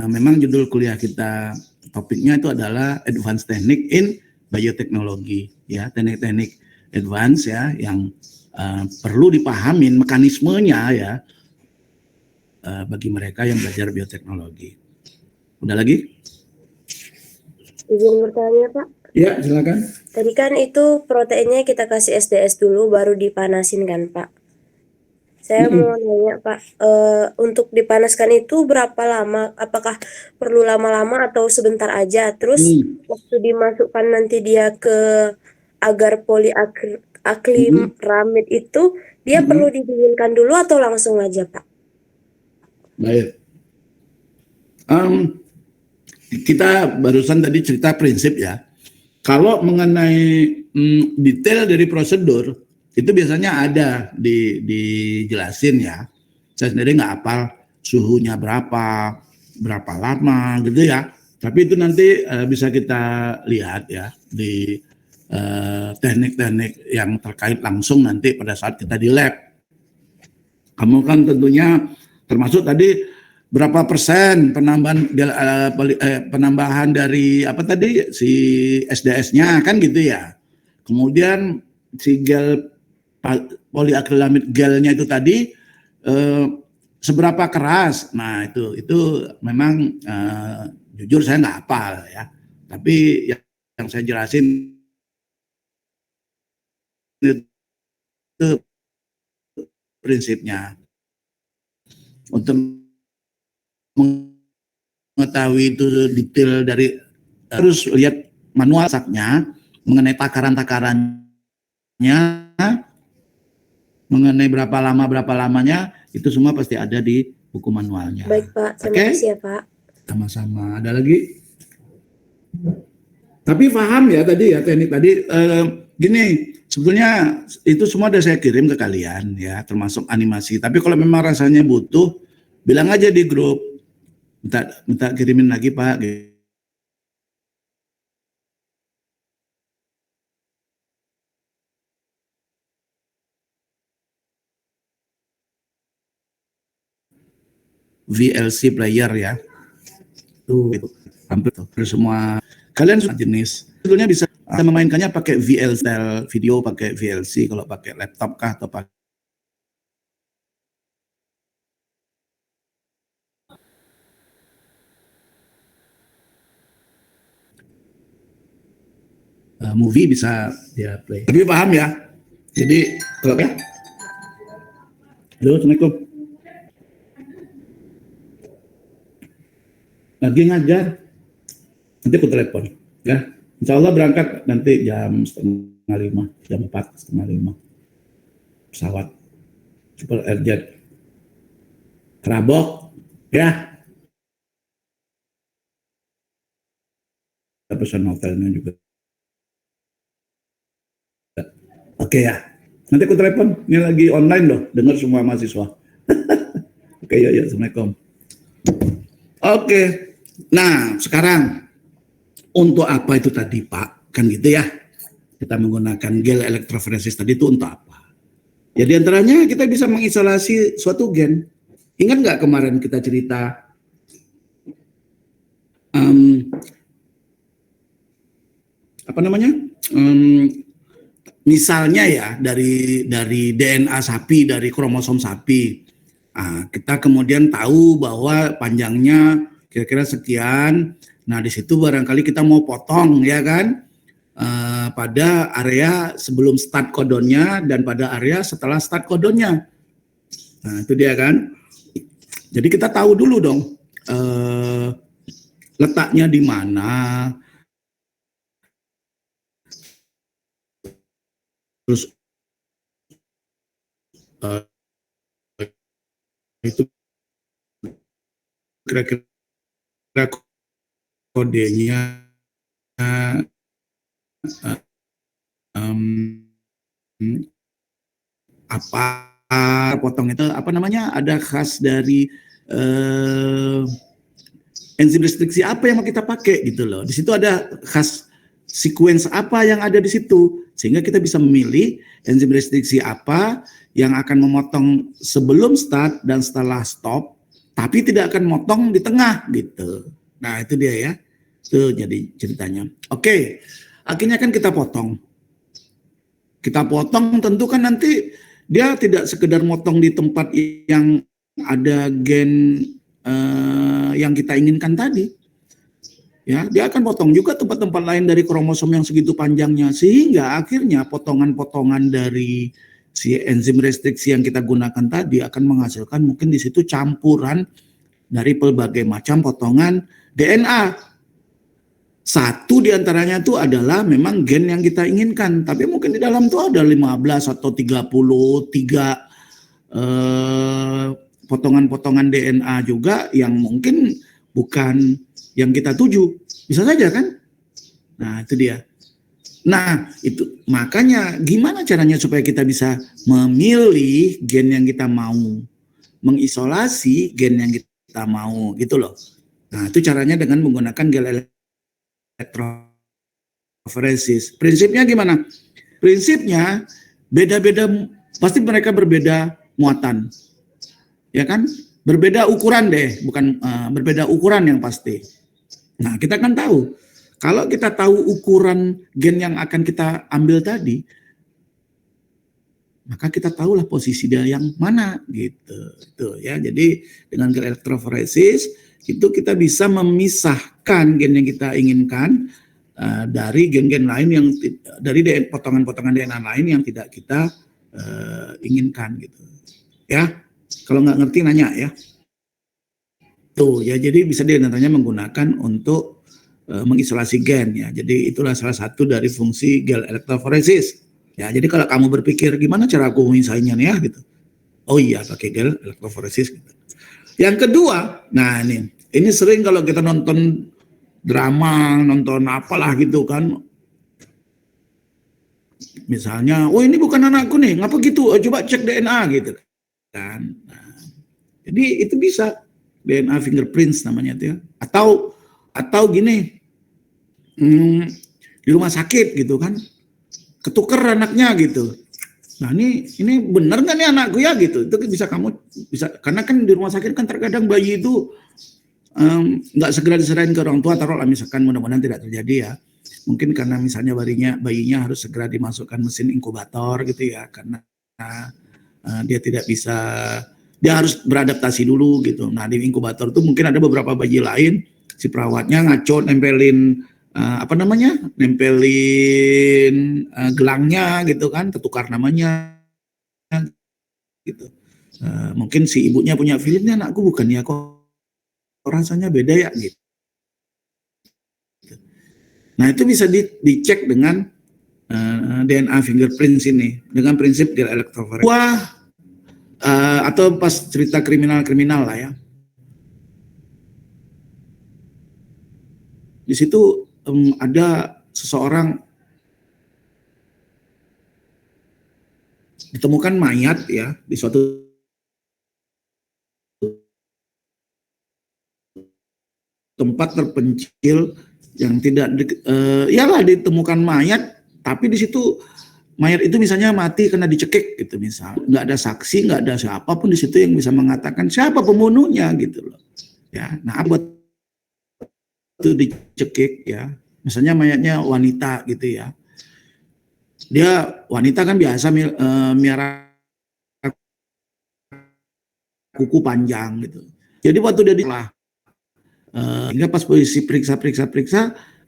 memang judul kuliah kita topiknya itu adalah Advanced Technique in Biotechnology, ya, teknik-teknik advance ya yang perlu dipahamin mekanismenya ya bagi mereka yang belajar bioteknologi. Udah lagi? Izin bertanya, Pak. Ya, silakan. Tadi kan itu proteinnya kita kasih SDS dulu baru dipanasin kan, Pak? Saya mau nanya, Pak, untuk dipanaskan itu berapa lama? Apakah perlu lama-lama atau sebentar aja? Terus waktu dimasukkan nanti dia ke agar poliakrilamid itu dia perlu didinginkan dulu atau langsung aja, Pak? Baik. Kita barusan tadi cerita prinsip ya. Kalau mengenai detail dari prosedur itu biasanya ada dijelasin ya. Saya sendiri nggak hafal suhunya berapa lama gitu ya. Tapi itu nanti bisa kita lihat ya di teknik-teknik yang terkait langsung nanti pada saat kita di lab. Kamu kan tentunya termasuk tadi berapa persen penambahan dari apa tadi si SDS-nya kan gitu ya. Kemudian si gel poliakrilamid gelnya itu tadi seberapa keras. Nah, itu memang jujur saya nggak hafal ya. Tapi yang saya jelasin itu prinsipnya. Untuk mengetahui itu detail dari harus lihat manual masaknya mengenai takaran-takarannya, mengenai berapa lamanya itu semua pasti ada di buku manualnya. Baik, Pak. Terima kasih ya, Pak. Sama-sama. Ada lagi? Tapi paham ya tadi ya teknik tadi gini, sebetulnya itu semua udah saya kirim ke kalian ya, termasuk animasi. Tapi kalau memang rasanya butuh, bilang aja di grup. Minta kirimin lagi Pak. VLC player ya. Itu hampir semua kalian sudah jenis. Sebetulnya bisa memainkannya pakai VLC video, pakai VLC kalau pakai laptop kah atau pakai movie bisa dia play. Tapi paham ya? Jadi kalau ya. Halo, Assalamualaikum. Lagi ngajar. Nanti aku telepon. Ya. Insya Allah berangkat nanti jam 4:30, jam 4:30. Pesawat Super Airjet. Kerabok. Ya. Pesan hotelnya juga. Oke ya. Nanti aku telepon. Ini lagi online loh. Dengar semua mahasiswa. Oke ya. Assalamualaikum. Oke. Nah sekarang untuk apa itu tadi Pak? Kan gitu ya. Kita menggunakan gel elektroforesis tadi itu untuk apa? Ya diantaranya kita bisa mengisolasi suatu gen. Ingat nggak kemarin kita cerita apa namanya? Misalnya ya dari DNA sapi, dari kromosom sapi, kita kemudian tahu bahwa panjangnya kira-kira sekian. Nah di situ barangkali kita mau potong ya kan, pada area sebelum start codonnya dan pada area setelah start codonnya. Nah itu dia kan. Jadi kita tahu dulu dong letaknya di mana. Terus itu kira-kira kodenya apa potong itu apa namanya, ada khas dari enzim restriksi apa yang mau kita pakai gitu loh. Di situ ada khas sequence apa yang ada di situ, sehingga kita bisa memilih enzim restriksi apa yang akan memotong sebelum start dan setelah stop, tapi tidak akan motong di tengah gitu. Nah itu dia ya, itu jadi ceritanya. Oke, akhirnya kan kita potong tentu kan nanti dia tidak sekedar motong di tempat yang ada gen yang kita inginkan tadi. Ya, dia akan potong juga tempat-tempat lain dari kromosom yang segitu panjangnya, sehingga akhirnya potongan-potongan dari si enzim restriksi yang kita gunakan tadi akan menghasilkan mungkin di situ campuran dari berbagai macam potongan DNA. Satu diantaranya itu adalah memang gen yang kita inginkan, tapi mungkin di dalam itu ada 15 atau 33 potongan-potongan DNA juga yang mungkin bukan yang kita tuju, bisa saja kan? Nah itu dia. Nah itu makanya gimana caranya supaya kita bisa memilih gen yang kita mau, mengisolasi gen yang kita mau gitu loh. Nah itu caranya dengan menggunakan gel elektroforesis. Prinsipnya gimana? Prinsipnya beda-beda, pasti mereka berbeda muatan, ya kan? Berbeda ukuran deh, bukan berbeda ukuran yang pasti. Nah, kita kan tahu, kalau kita tahu ukuran gen yang akan kita ambil tadi, maka kita tahulah posisi dia yang mana gitu. Itu ya. Jadi dengan gel elektroforesis itu kita bisa memisahkan gen yang kita inginkan dari gen-gen lain yang dari potongan-potongan DNA lain yang tidak kita inginkan gitu. Ya. Kalau nggak ngerti nanya ya. Tuh ya, jadi bisa diantaranya menggunakan untuk mengisolasi gen ya. Jadi itulah salah satu dari fungsi gel elektroforesis. Ya, jadi kalau kamu berpikir gimana cara aku mengisainya ya gitu. Oh iya, pakai gel elektroforesis gitu. Yang kedua, nah ini sering kalau kita nonton drama, nonton apalah gitu kan. Misalnya, oh ini bukan anakku nih, ngapa gitu? Oh, coba cek DNA gitu kan. Nah, jadi itu bisa DNA fingerprints namanya itu ya. Atau gini, di rumah sakit gitu kan, ketuker anaknya gitu. Nah ini benar nggak nih anakku ya gitu. Itu bisa kamu bisa, karena kan di rumah sakit kan terkadang bayi itu nggak segera diserahin ke orang tua, taruhlah misalkan, mudah-mudahan tidak terjadi ya. Mungkin karena misalnya bayinya harus segera dimasukkan mesin inkubator gitu ya, karena dia tidak bisa, dia harus beradaptasi dulu gitu. Nah di inkubator itu mungkin ada beberapa bayi lain, si perawatnya ngaco nempelin nempelin gelangnya gitu kan, tertukar namanya gitu. Mungkin si ibunya punya feelingnya, anakku bukan ya, kok rasanya beda ya gitu. Nah itu bisa dicek dengan DNA fingerprints ini dengan prinsip gel elektroforesis. Atau pas cerita kriminal lah ya. Di situ ada seseorang ditemukan mayat ya di suatu tempat terpencil yang tidak ditemukan mayat, tapi di situ mayat itu misalnya mati karena dicekik gitu, misal nggak ada saksi, nggak ada siapapun di situ yang bisa mengatakan siapa pembunuhnya gitu loh ya. Nah buat itu dicekik ya, misalnya mayatnya wanita gitu ya, dia wanita kan biasa miara kuku panjang gitu, jadi waktu dia hingga pas polisi periksa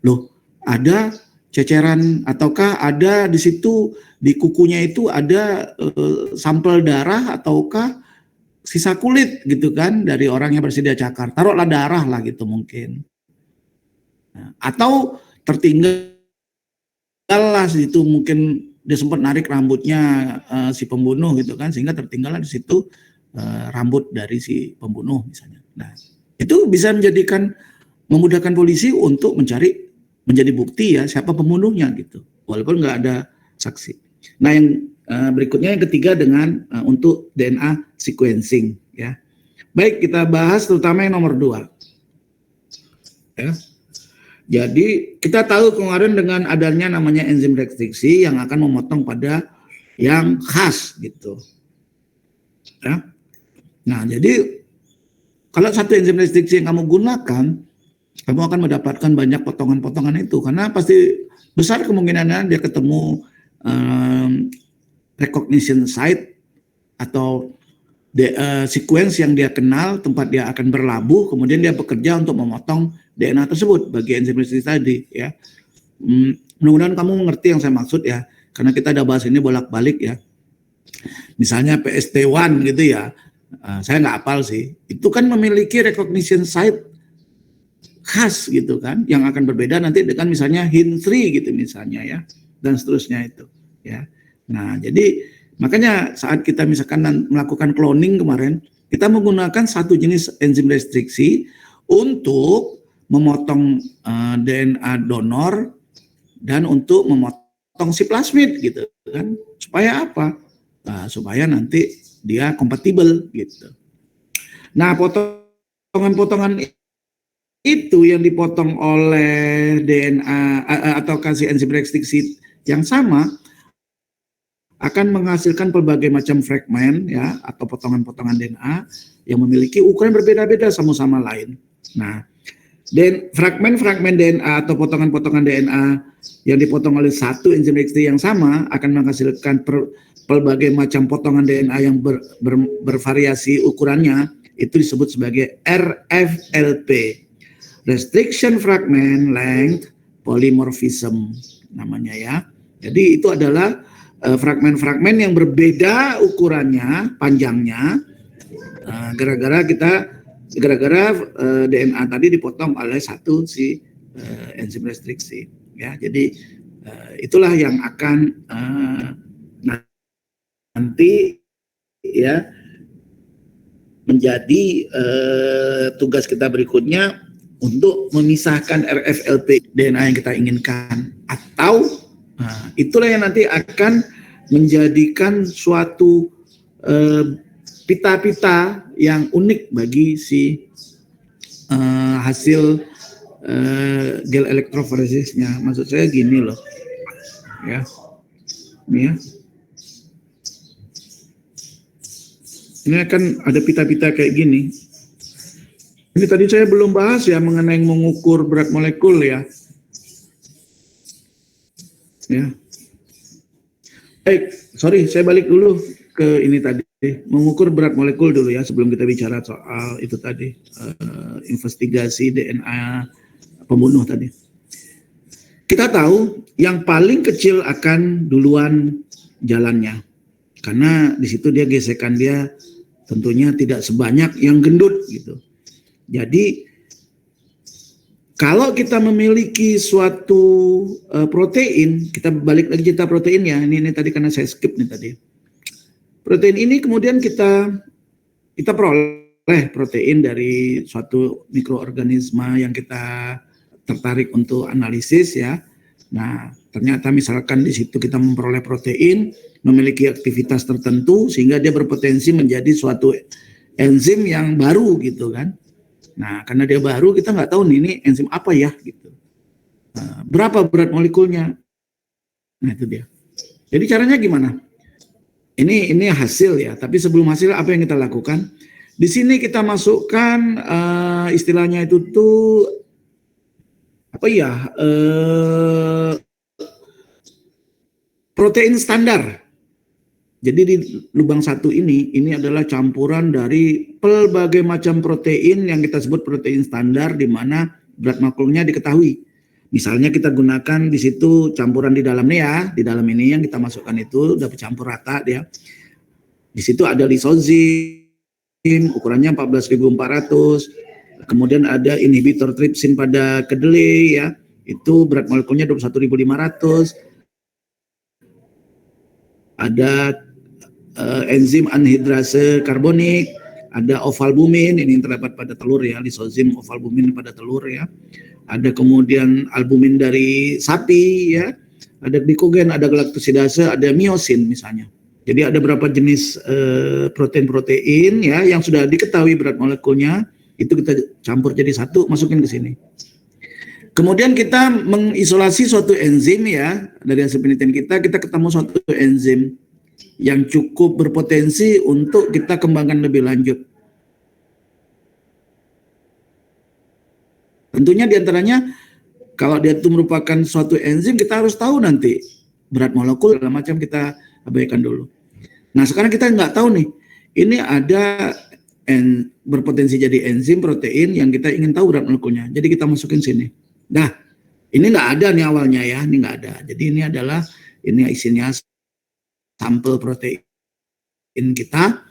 loh ada ceceran ataukah ada di situ di kukunya itu ada sampel darah ataukah sisa kulit gitu kan dari orang yang bersedia cakar, taruhlah darah lah gitu mungkin. Nah, atau tertinggal lah situ, mungkin dia sempat narik rambutnya si pembunuh gitu kan, sehingga tertinggal di situ rambut dari si pembunuh misalnya. Nah itu bisa memudahkan polisi untuk menjadi bukti ya siapa pembunuhnya gitu, walaupun nggak ada saksi. Nah yang berikutnya yang ketiga dengan untuk DNA sequencing ya. Baik, kita bahas terutama yang nomor 2. Ya. Jadi kita tahu kemarin dengan adanya namanya enzim restriksi yang akan memotong pada yang khas gitu. Ya. Nah, jadi kalau satu enzim restriksi yang kamu gunakan, kamu akan mendapatkan banyak potongan-potongan itu karena pasti besar kemungkinannya dia ketemu recognition site atau sequence yang dia kenal, tempat dia akan berlabuh, kemudian dia bekerja untuk memotong DNA tersebut bagi enzim restriksi tadi ya. Mudah-mudahan kamu mengerti yang saya maksud ya, karena kita ada bahas ini bolak-balik ya. Misalnya PST1 gitu ya, saya nggak hafal sih, itu kan memiliki recognition site khas gitu kan, yang akan berbeda nanti dengan misalnya HIN3 gitu misalnya ya, dan seterusnya itu ya. Nah jadi makanya saat kita misalkan melakukan cloning kemarin, kita menggunakan satu jenis enzim restriksi untuk memotong DNA donor dan untuk memotong si plasmid gitu kan, supaya apa? Nah, supaya nanti dia kompatibel gitu. Nah potongan-potongan itu yang dipotong oleh DNA atau kasih enzim restriksi yang sama akan menghasilkan berbagai macam fragmen ya atau potongan-potongan DNA yang memiliki ukuran berbeda-beda sama lain. Nah, dan fragmen-fragmen DNA atau potongan-potongan DNA yang dipotong oleh satu enzim restriksi yang sama akan menghasilkan berbagai macam potongan DNA yang bervariasi ukurannya, itu disebut sebagai RFLP, Restriction Fragment Length Polymorphism namanya ya. Jadi itu adalah fragmen-fragmen yang berbeda ukurannya, panjangnya, gara-gara DNA tadi dipotong oleh satu si enzim restriksi. Ya, jadi itulah yang akan nanti ya menjadi tugas kita berikutnya untuk memisahkan RFLP DNA yang kita inginkan, atau itulah yang nanti akan menjadikan suatu pita-pita yang unik bagi si hasil gel elektroforesisnya. Maksud saya gini loh, ya, ini ya, ini akan ada pita-pita kayak gini. Ini tadi saya belum bahas ya mengenai mengukur berat molekul ya. Ya. Sorry, saya balik dulu ke ini tadi, mengukur berat molekul dulu ya sebelum kita bicara soal itu tadi, investigasi DNA pembunuh tadi. Kita tahu yang paling kecil akan duluan jalannya, karena di situ dia gesekan dia tentunya tidak sebanyak yang gendut gitu. Jadi kalau kita memiliki suatu protein, kita balik lagi cerita protein ya. Ini tadi karena saya skip nih tadi. Protein ini kemudian kita peroleh protein dari suatu mikroorganisme yang kita tertarik untuk analisis ya. Nah, ternyata misalkan di situ kita memperoleh protein memiliki aktivitas tertentu sehingga dia berpotensi menjadi suatu enzim yang baru gitu kan. Nah, karena dia baru, kita nggak tahu nih ini enzim apa ya gitu. Nah, berapa berat molekulnya? Nah, itu dia. Jadi caranya gimana? Ini hasil ya, tapi sebelum hasil apa yang kita lakukan? Di sini kita masukkan istilahnya itu tuh apa ya? Protein standar. Jadi di lubang satu ini adalah campuran dari pelbagai macam protein yang kita sebut protein standar, di mana berat molekulnya diketahui. Misalnya kita gunakan di situ campuran di dalamnya ya, di dalam ini yang kita masukkan itu udah bercampur rata dia. Di situ ada lisozim, ukurannya 14.400. Kemudian ada inhibitor tripsin pada kedelai ya, itu berat molekulnya 21.500. Ada enzim anhidrase karbonik, ada ovalbumin, ini yang terdapat pada telur ya, lisozim ovalbumin pada telur ya. Ada kemudian albumin dari sapi ya, ada glikogen, ada galaktosidase, ada miosin misalnya. Jadi ada beberapa jenis protein-protein ya yang sudah diketahui berat molekulnya, itu kita campur jadi satu, masukin ke sini. Kemudian kita mengisolasi suatu enzim ya, dari hasil penelitian kita ketemu suatu enzim yang cukup berpotensi untuk kita kembangkan lebih lanjut. Tentunya diantaranya kalau dia itu merupakan suatu enzim, kita harus tahu nanti berat molekul segala macam, kita abaikan dulu. Nah sekarang kita nggak tahu nih, ini ada berpotensi jadi enzim protein yang kita ingin tahu berat molekulnya. Jadi kita masukin sini. Nah ini nggak ada nih awalnya ya, ini nggak ada. Jadi ini isinya sampel protein kita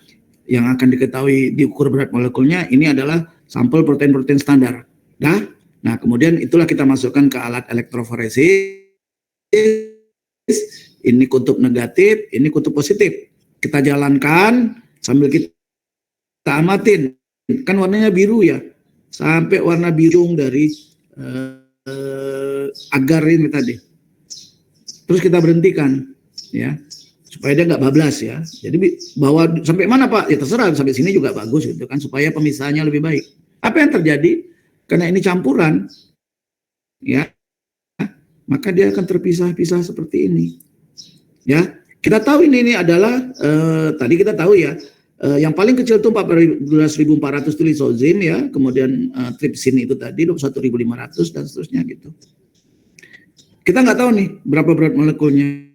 yang akan diketahui diukur berat molekulnya. Ini adalah sampel protein-protein standar. Nah kemudian itulah kita masukkan ke alat elektroforesis. Ini kutub negatif, ini kutub positif. Kita jalankan sambil kita amatin. Kan warnanya biru ya, sampai warna biru dari agar ini tadi. Terus kita berhentikan, ya, supaya dia nggak bablas ya. Jadi bawa sampai mana Pak? Ya terserah, sampai sini juga bagus gitu kan, supaya pemisahannya lebih baik. Apa yang terjadi? Karena ini campuran, ya, maka dia akan terpisah-pisah seperti ini. Ya, kita tahu ini adalah tadi kita tahu ya, yang paling kecil itu 14.400 itu lisozim ya, kemudian tripsin itu tadi 21.500 dan seterusnya gitu. Kita nggak tahu nih berapa berat molekulnya.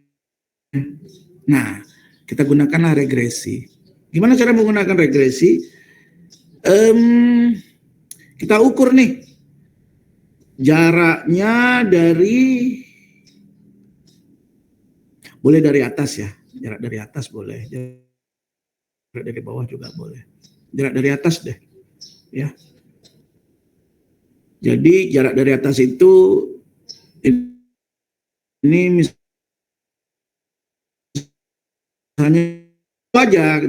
Nah, kita gunakanlah regresi. Gimana cara menggunakan regresi? Kita ukur nih jaraknya boleh dari atas ya, jarak dari atas boleh, jarak dari bawah juga boleh, jarak dari atas deh, ya. Jadi jarak dari atas itu ini misalnya aja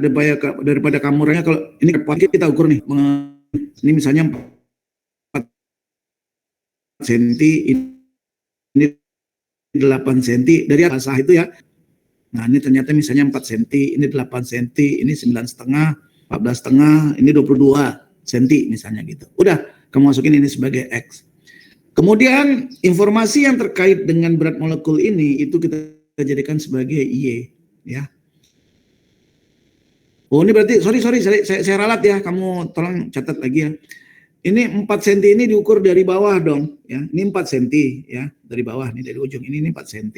daripada kamurannya, kalau ini kita ukur nih, ini misalnya 4 cm, ini 8 cm dari atas itu ya. Nah ini ternyata misalnya 4 cm, ini 8 cm, ini 9,5, 14,5, ini 22 cm misalnya gitu. Udah, kamu masukin ini sebagai X. Kemudian informasi yang terkait dengan berat molekul ini itu kita jadikan sebagai Y, ya. Oh ini berarti, sorry saya ralat ya, kamu tolong catat lagi ya. Ini 4 cm ini diukur dari bawah dong, ya. Ini 4 cm ya, dari bawah nih, dari ujung ini 4 cm.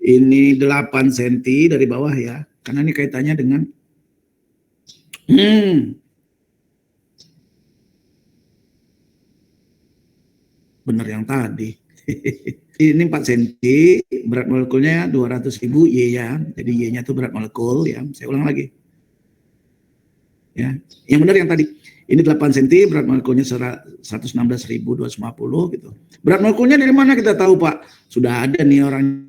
Ini 8 cm dari bawah ya, karena ini kaitannya dengan benar yang tadi. Ini 4 cm, berat molekulnya 200.000 Y ya. Jadi Y-nya itu berat molekul ya. Saya ulang lagi. Ya, yang benar yang tadi. Ini 8 cm, berat molekulnya 116.250 gitu. Berat molekulnya dari mana kita tahu, Pak? Sudah ada nih orang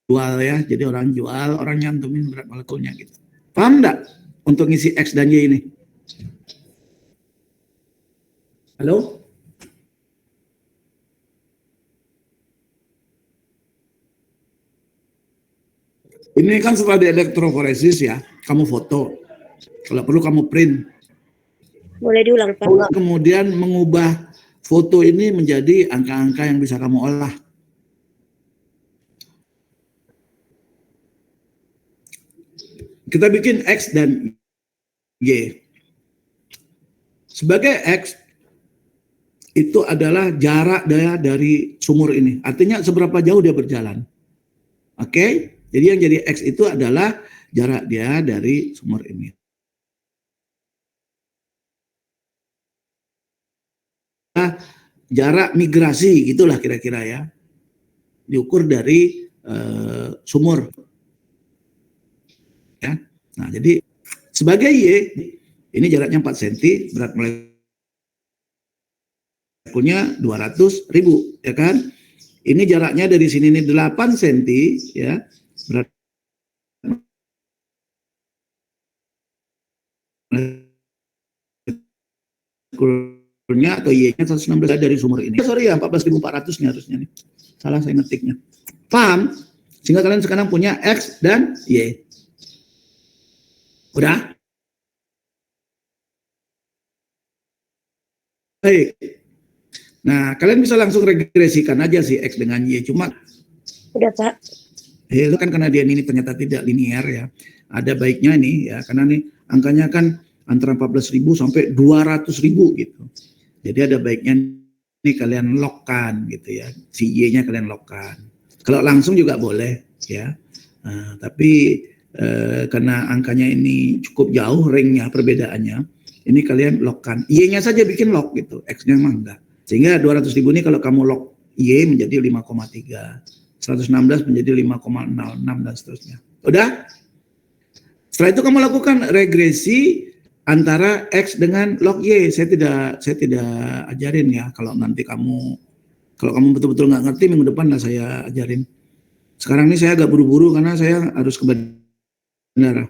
jual ya. Jadi orang jual, orang nyantumin berat molekulnya gitu. Paham enggak untuk ngisi X dan Y ini? Halo? Ini kan setelah di elektroforesis ya, kamu foto. Kalau perlu kamu print. Boleh diulang, Pak? Kemudian mengubah foto ini menjadi angka-angka yang bisa kamu olah. Kita bikin X dan Y. Sebagai X, itu adalah jarak dia dari sumur ini. Artinya seberapa jauh dia berjalan. Oke? Jadi yang jadi X itu adalah jarak dia dari sumur ini. Jarak migrasi, gitulah kira-kira ya. Diukur dari sumur. Ya. Nah, jadi sebagai Y, ini jaraknya 4 cm, berat molekulnya 200.000, ya kan? Ini jaraknya dari sini ini 8 cm, ya. Berat molekulnya atau Y-nya 116 dari sumur ini. Sorry ya, 14.400 nih harusnya nih. Salah saya ngetiknya. Paham? Sehingga kalian sekarang punya X dan Y. Udah? Baik. Nah, kalian bisa langsung regresikan aja sih X dengan Y. Cuma Udah, Pak. itu kan karena dia ini ternyata tidak linear ya. Ada baiknya nih ya, karena nih angkanya kan antara 14.000 sampai 200.000 gitu. Jadi ada baiknya nih kalian lockkan gitu ya. Si Y-nya kalian lockkan. Kalau langsung juga boleh ya. Tapi karena angkanya ini cukup jauh ringnya perbedaannya, ini kalian lockkan. Y-nya saja bikin lock gitu, X-nya emang enggak. Sehingga 200.000 ini kalau kamu lock Y menjadi 5,3, 116 menjadi 5,06 dan seterusnya. Udah? Setelah itu kamu lakukan regresi antara X dengan log Y. Saya tidak ajarin ya. Kalau kamu betul-betul nggak ngerti, minggu depan lah saya ajarin. Sekarang ini saya agak buru-buru karena saya harus ke bandara.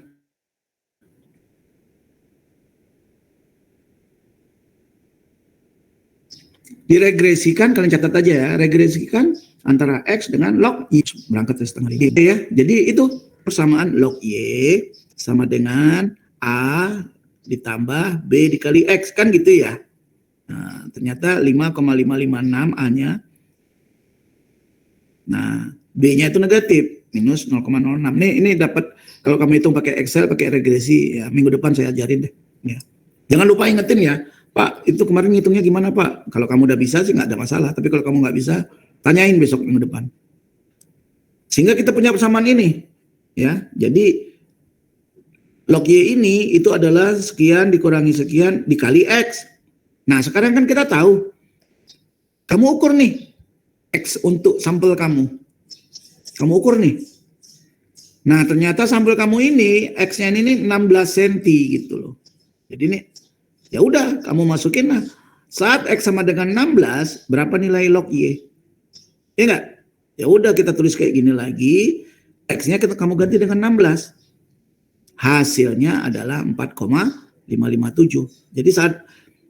Diregresikan, kalian catat aja ya, regresikan antara X dengan log Y. Berangkat dari setengah Y ya. Jadi itu persamaan log Y sama dengan A ditambah B dikali X, kan gitu ya. Nah, ternyata 5,556 A-nya. Nah, B-nya itu negatif, minus 0,06. Ini dapat, kalau kamu hitung pakai Excel, pakai regresi, ya minggu depan saya ajarin deh. Ya. Jangan lupa ingetin ya, Pak, itu kemarin ngitungnya gimana Pak? Kalau kamu udah bisa sih nggak ada masalah, tapi kalau kamu nggak bisa, tanyain besok minggu depan. Sehingga kita punya persamaan ini. Ya, jadi log Y ini itu adalah sekian dikurangi sekian dikali X. Nah, sekarang kan kita tahu, kamu ukur nih, X untuk sampel kamu. Kamu ukur nih. Nah, ternyata sampel kamu ini X-nya ini 16 cm gitu loh. Jadi ini ya udah kamu masukin lah. Saat X sama dengan 16, berapa nilai log Y? Ya enggak? Ya udah kita tulis kayak gini lagi. X-nya kamu ganti dengan 16. Hasilnya adalah 4,557. Jadi saat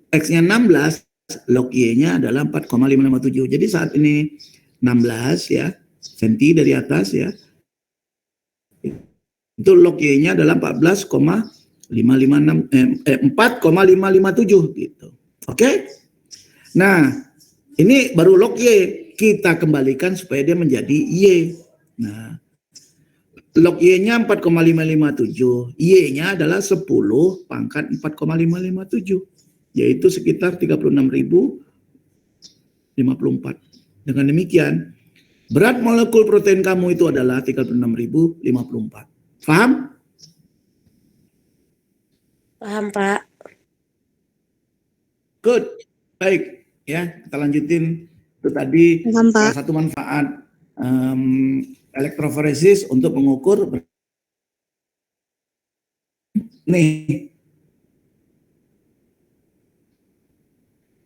X-nya 16, log Y-nya adalah 4,557. Jadi saat ini 16 ya, senti dari atas ya. Itu log Y-nya adalah 4,557 gitu. Oke? Nah, ini baru log Y. Kita kembalikan supaya dia menjadi Y. Nah, log Y-nya 4,557. Y-nya adalah 10 pangkat 4,557. Yaitu sekitar 36.054. Dengan demikian, berat molekul protein kamu itu adalah 36.054. Paham? Paham, Pak. Good. Baik. Ya, kita lanjutin. Itu tadi Paham, Pak. salah satu manfaat elektroforesis untuk mengukur. Nih.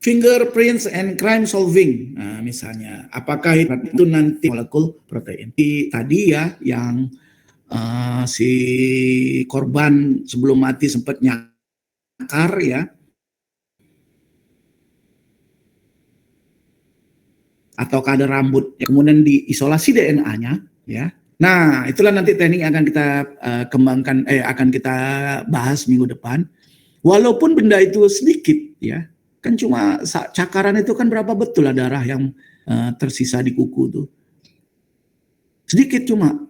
Fingerprints and crime solving. Nah, misalnya, apakah itu nanti molekul protein? Tadi ya, yang si korban sebelum mati sempat nyakar ya, ataukah ada rambut, ya, kemudian diisolasi DNA-nya ya. Nah, itulah nanti teknik yang akan kita kembangkan, akan kita bahas minggu depan. Walaupun benda itu sedikit ya, kan cuma cakaran itu kan berapa betul lah darah yang tersisa di kuku tuh. Sedikit cuma.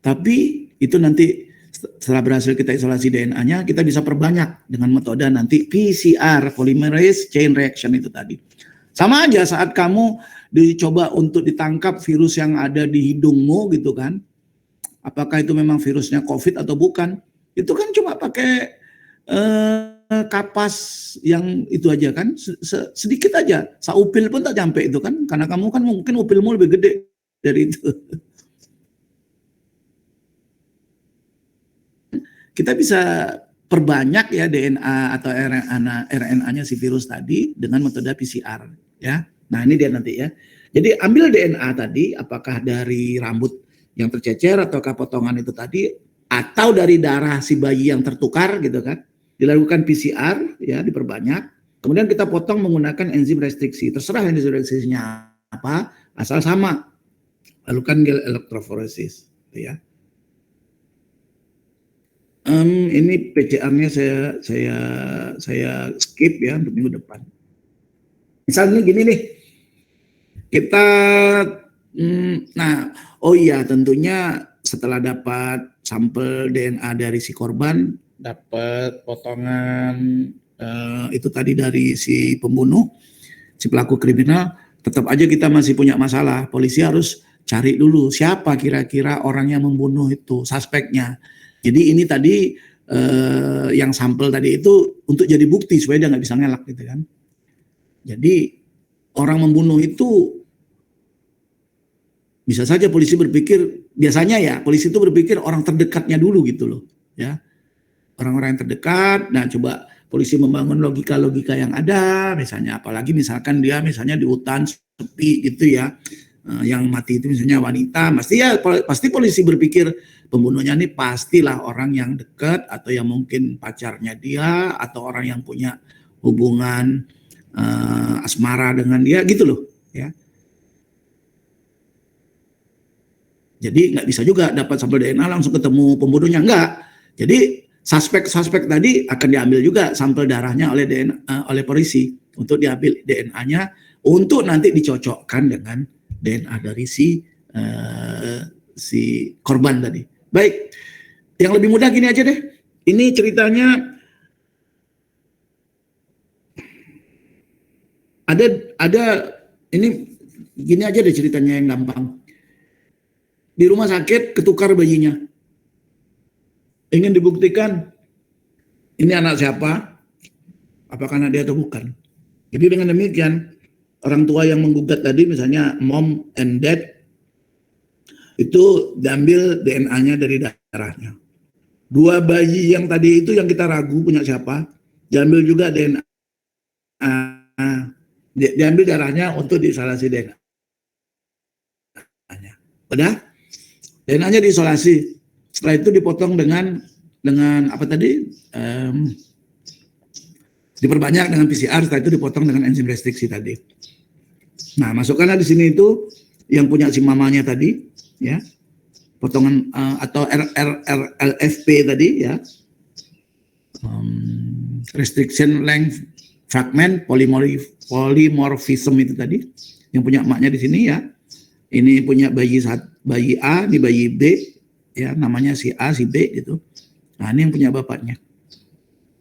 Tapi itu nanti setelah berhasil kita isolasi DNA-nya, kita bisa perbanyak dengan metode nanti PCR, polymerase chain reaction itu tadi. Sama aja saat kamu dicoba untuk ditangkap virus yang ada di hidungmu gitu kan. Apakah itu memang virusnya COVID atau bukan? Itu kan cuma pakai kapas yang itu aja kan, sedikit aja. Saupil pun tak sampai itu kan, karena kamu kan mungkin upilmu lebih gede dari itu. Kita bisa perbanyak ya DNA atau RNA-nya si virus tadi dengan metode PCR ya. Nah, ini dia nanti ya. Jadi ambil DNA tadi, apakah dari rambut yang tercecer ataukah potongan itu tadi, atau dari darah si bayi yang tertukar gitu kan. Dilakukan PCR ya, diperbanyak. Kemudian kita potong menggunakan enzim restriksi. Terserah enzim restriksinya apa, asal sama. Lakukan elektroforesis ya. Ini PCR-nya saya skip ya untuk minggu depan. Misalnya gini nih, kita, nah, oh iya tentunya setelah dapat sampel DNA dari si korban, dapat potongan itu tadi dari si pembunuh, si pelaku kriminal, tetap aja kita masih punya masalah. Polisi harus cari dulu siapa kira-kira orang yang membunuh itu, suspeknya. Jadi ini tadi yang sampel tadi itu untuk jadi bukti supaya dia nggak bisa ngelak gitu kan. Jadi orang membunuh itu bisa saja polisi berpikir, biasanya ya polisi itu berpikir orang terdekatnya dulu gitu loh ya. Orang-orang yang terdekat, nah coba polisi membangun logika-logika yang ada, misalnya apalagi misalkan dia misalnya di hutan sepi gitu ya, yang mati itu misalnya wanita, pasti polisi berpikir pembunuhnya ini pastilah orang yang dekat atau yang mungkin pacarnya dia atau orang yang punya hubungan asmara dengan dia gitu loh ya. Jadi nggak bisa juga dapat sampel DNA langsung ketemu pembunuhnya, enggak. Jadi suspek tadi akan diambil juga sampel darahnya oleh oleh polisi untuk diambil DNA-nya untuk nanti dicocokkan dengan DNA dari si korban tadi. Baik, yang lebih mudah gini aja deh. Ini ceritanya ada ini gini aja deh ceritanya yang gampang. Di rumah sakit ketukar bayinya. Ingin dibuktikan ini anak siapa, apakah anak dia atau bukan. Jadi dengan demikian orang tua yang menggugat tadi misalnya mom and dad itu diambil DNA-nya dari darahnya. Dua bayi yang tadi itu yang kita ragu punya siapa, diambil juga DNA, diambil darahnya untuk diisolasi DNA-nya. Udah? DNA-nya diisolasi. Setelah itu dipotong dengan apa tadi? Diperbanyak dengan PCR. Setelah itu dipotong dengan enzim restriksi tadi. Nah, masukkanlah di sini itu yang punya si mamanya tadi, ya, potongan atau RLFP tadi, ya, restriction length fragment polymorphism itu tadi, yang punya emaknya di sini ya. Ini punya bayi A, ini bayi B, ya, namanya si A, si B gitu. Nah, ini yang punya bapaknya.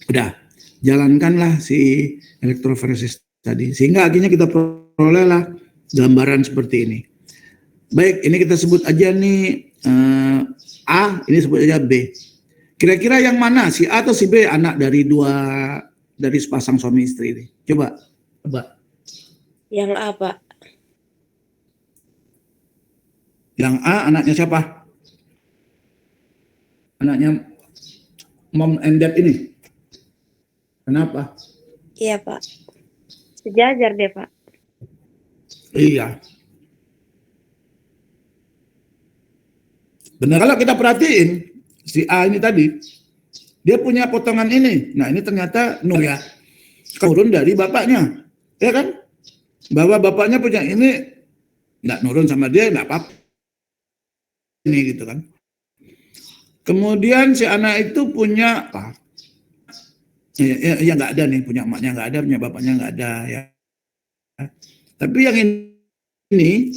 Udah, jalankanlah si elektroforesis tadi, sehingga akhirnya kita perolehlah gambaran seperti ini. Baik, ini kita sebut aja nih A, ini sebut aja B. Kira-kira yang mana, si A atau si B, anak dari sepasang suami istri ini? Coba. Yang A, Pak. Yang A anaknya siapa? Anaknya mom and dad ini. Kenapa? Iya, Pak. Sejajar deh, Pak. Iya. Benar, kalau kita perhatiin si A ini tadi, dia punya potongan ini. Nah, ini ternyata ya turun dari bapaknya. Ya kan? Bahwa bapaknya punya ini, nggak nurun sama dia, nggak apa-apa. Ini gitu kan. Kemudian si anak itu punya apa? Ya nggak ada nih, punya emaknya nggak ada, punya bapaknya nggak ada ya. Tapi yang ini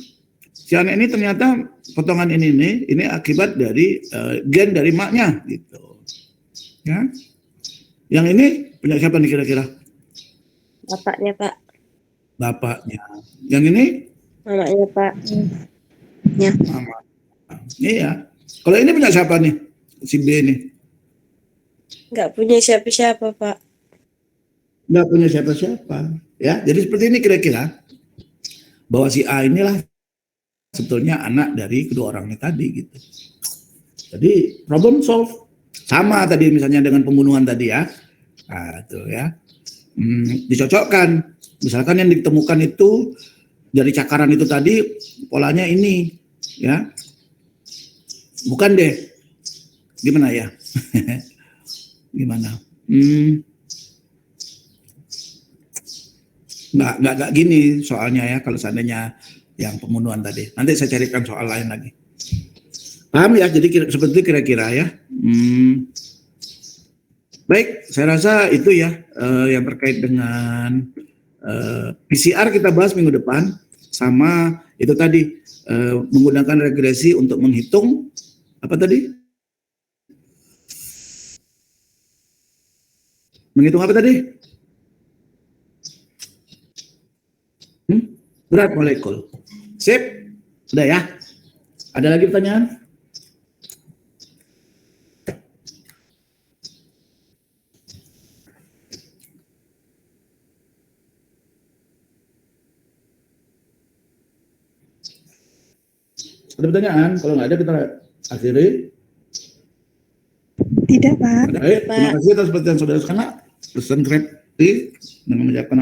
si anak ini ternyata potongan ini akibat dari gen dari emaknya gitu. Ya. Yang ini punya siapa nih kira-kira? Bapaknya, Pak. Bapaknya. Yang ini? Mamanya, Pak. Ya. Mama. Iya. Kalau ini punya siapa nih? Si B ini? Nggak punya siapa-siapa, Pak. Nggak punya siapa-siapa. Ya, jadi seperti ini kira-kira. Bahwa si A inilah sebetulnya anak dari kedua orang ini tadi gitu. Jadi problem solve. Sama tadi misalnya dengan pembunuhan tadi ya. Nah, itu ya. Dicocokkan. Misalkan yang ditemukan itu dari cakaran itu tadi polanya ini ya. Bukan deh. Gimana ya? Gimana? Nggak gini soalnya ya kalau seandainya yang pembunuhan tadi. Nanti saya carikan soal lain lagi. Paham ya? Jadi seperti kira-kira ya. Baik, saya rasa itu ya yang terkait dengan PCR kita bahas minggu depan, sama itu tadi menggunakan regresi untuk menghitung apa tadi? Menghitung apa tadi? Berat molekul. Sip? Sudah ya? Ada lagi pertanyaan? Ada pertanyaan? Kalau nggak ada kita akhiri. Tidak, Pak. Baik, terima kasih atas perhatian saudara sekalian. Pesan kreatif dengan menyiapkan